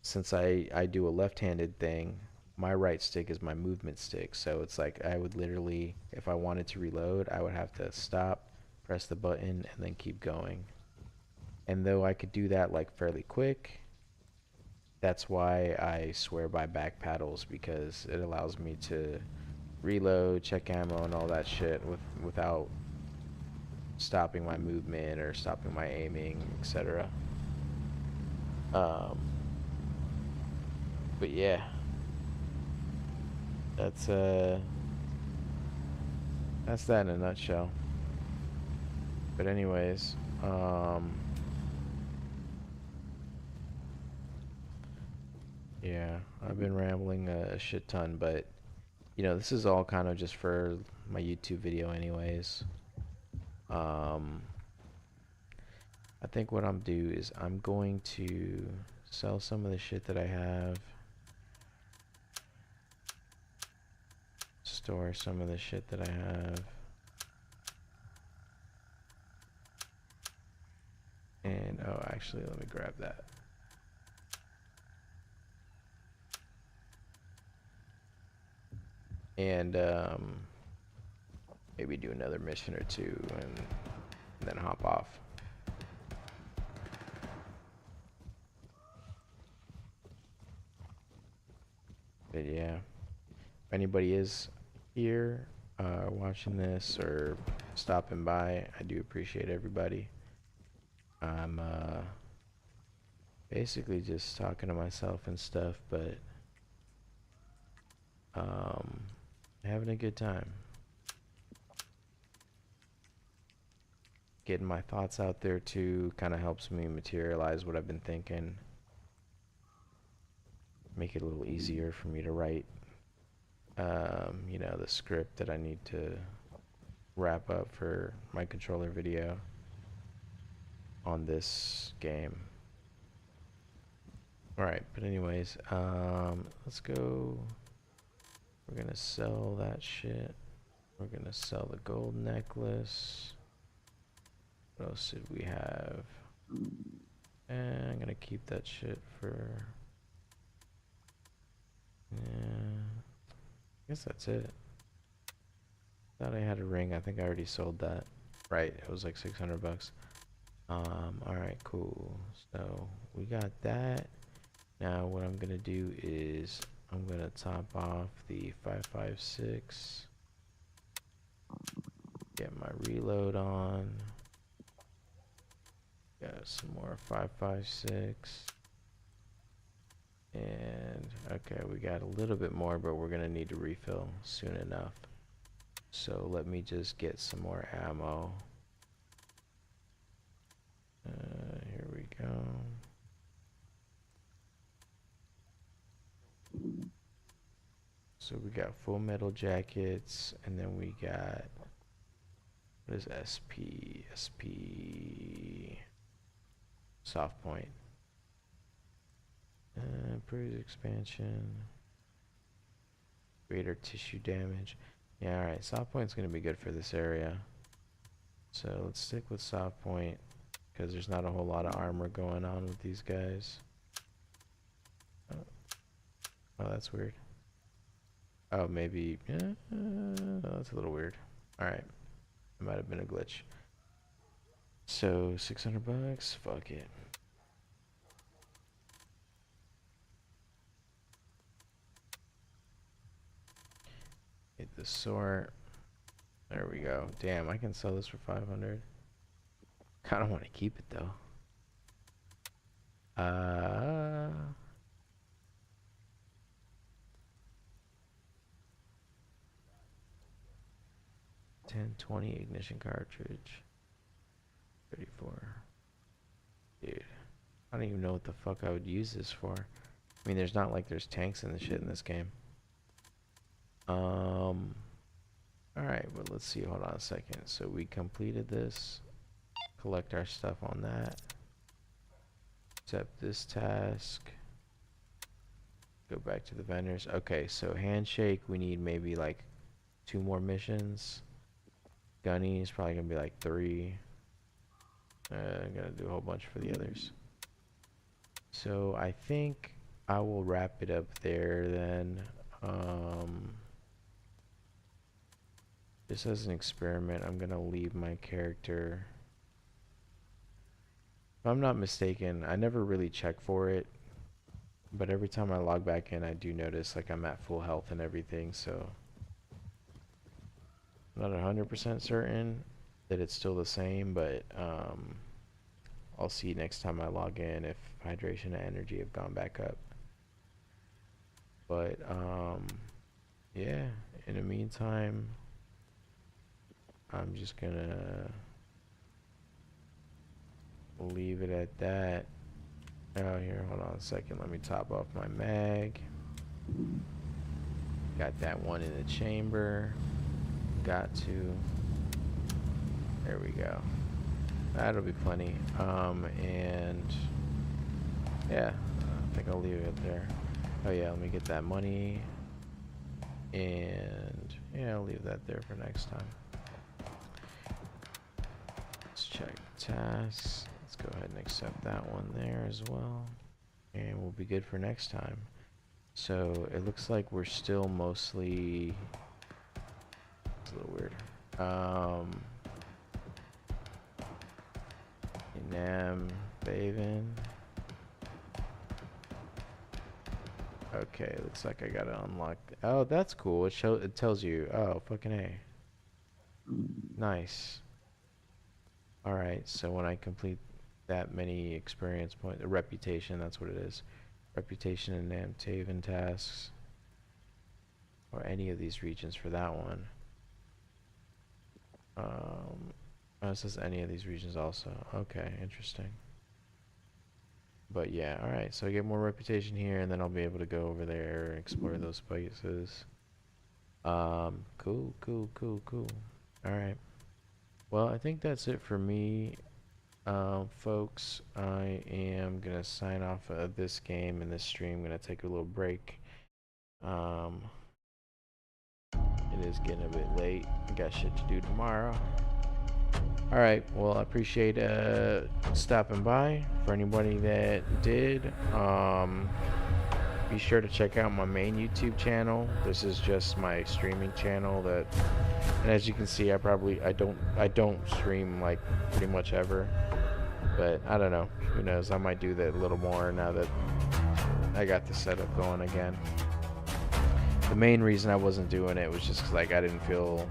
since I do a left-handed thing, my right stick is my movement stick. So it's like I would literally, if I wanted to reload, I would have to stop, press the button, and then keep going. And though I could do that like fairly quick, that's why I swear by back paddles, because it allows me to reload, check ammo, and all that shit without stopping my movement or stopping my aiming, etc. Um, but yeah, that's uh that's that in a nutshell. But anyways, yeah, I've been rambling a shit ton, but you know, this is all kind of just for my YouTube video anyways. Um, I think what I'm do is I'm going to sell some of the shit that I have, store some of the shit that I have, and oh, actually, let me grab that. And maybe do another mission or two and then hop off. But yeah, if anybody is here watching this or stopping by, I do appreciate everybody. I'm basically just talking to myself and stuff, but um, having a good time. Getting my thoughts out there too kind of helps me materialize what I've been thinking. Make it a little easier for me to write, you know, the script that I need to wrap up for my controller video on this game. Alright, but anyways, let's go. We're gonna sell that shit. We're gonna sell the gold necklace. What else did we have? And I'm gonna keep that shit for... Yeah, I guess that's it. Thought I had a ring. I think I already sold that. Right, it was like 600 bucks. Alright, cool. So we got that. Now what I'm gonna do is I'm gonna top off the 5.56. Get my reload on. Got some more 5.56. And okay, we got a little bit more, but we're gonna need to refill soon enough. So let me just get some more ammo. Here we go. So we got full metal jackets, and then we got, what is SP? Soft point. Improves expansion. Greater tissue damage. Yeah, alright. Soft point's gonna be good for this area. So let's stick with soft point, because there's not a whole lot of armor going on with these guys. Oh, that's weird. Oh, maybe. That's a little weird. Alright. It might have been a glitch. So, $600. Fuck it. Hit the sort. There we go. Damn, I can sell this for 500. Kind of want to keep it though. 1020 ignition cartridge. 34. Dude, I don't even know what the fuck I would use this for. I mean, there's not like there's tanks and the shit in this game. Alright, but let's see. Hold on a second. So we completed this. Collect our stuff on that. Accept this task. Go back to the vendors. Okay, so handshake, we need maybe like 2 more missions. Gunny is probably gonna be like 3. I'm gonna do a whole bunch for the others. So I think I will wrap it up there then. Just as an experiment, I'm gonna leave my character. If I'm not mistaken, I never really check for it, but every time I log back in, I do notice like I'm at full health and everything, so I'm not 100% certain that it's still the same, but I'll see next time I log in if hydration and energy have gone back up. But yeah, in the meantime, I'm just gonna leave it at that. Oh, here, hold on a second. Let me top off my mag. Got that one in the chamber. Got to. There we go. That'll be plenty. And yeah, I think I'll leave it there. Oh yeah, let me get that money. And yeah, I'll leave that there for next time. Let's check tasks. Let's go ahead and accept that one there as well. And we'll be good for next time. So it looks like we're still mostly, it's a little weird. Nam Baven. Okay, looks like I gotta unlock. Oh, that's cool. It tells you. Oh, fucking A. Nice. Alright, so when I complete that many experience points, a reputation, that's what it is. Reputation and Namtaven tasks. Or any of these regions for that one. Oh, it says any of these regions also. Okay, interesting. But yeah, alright, so I get more reputation here, and then I'll be able to go over there and explore those places. Cool. Alright. Well, I think that's it for me, folks. I am gonna sign off of this game and this stream. I'm gonna take a little break. It is getting a bit late. I got shit to do tomorrow. Alright, well, I appreciate stopping by. For anybody that did, be sure to check out my main YouTube channel. This is just my streaming channel that, and as you can see, I don't stream like pretty much ever, but I don't know, who knows, I might do that a little more now that I got the setup going again. The main reason I wasn't doing it was just 'cause, like, I didn't feel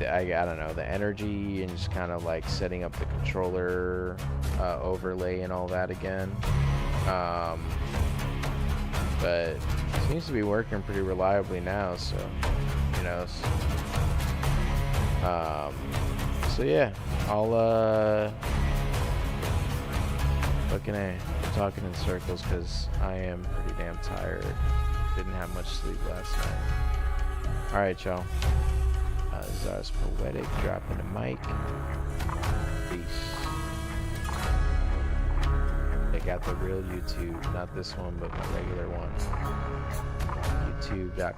I don't know, the energy and just kind of like setting up the controller overlay and all that again. But it seems to be working pretty reliably now, so who knows. So yeah, I'll I'm talking in circles because I am pretty damn tired. Didn't have much sleep last night. Alright, y'all. Czar's Poetic dropping the mic. Peace. I got the real YouTube, not this one, but my regular one. YouTube.com.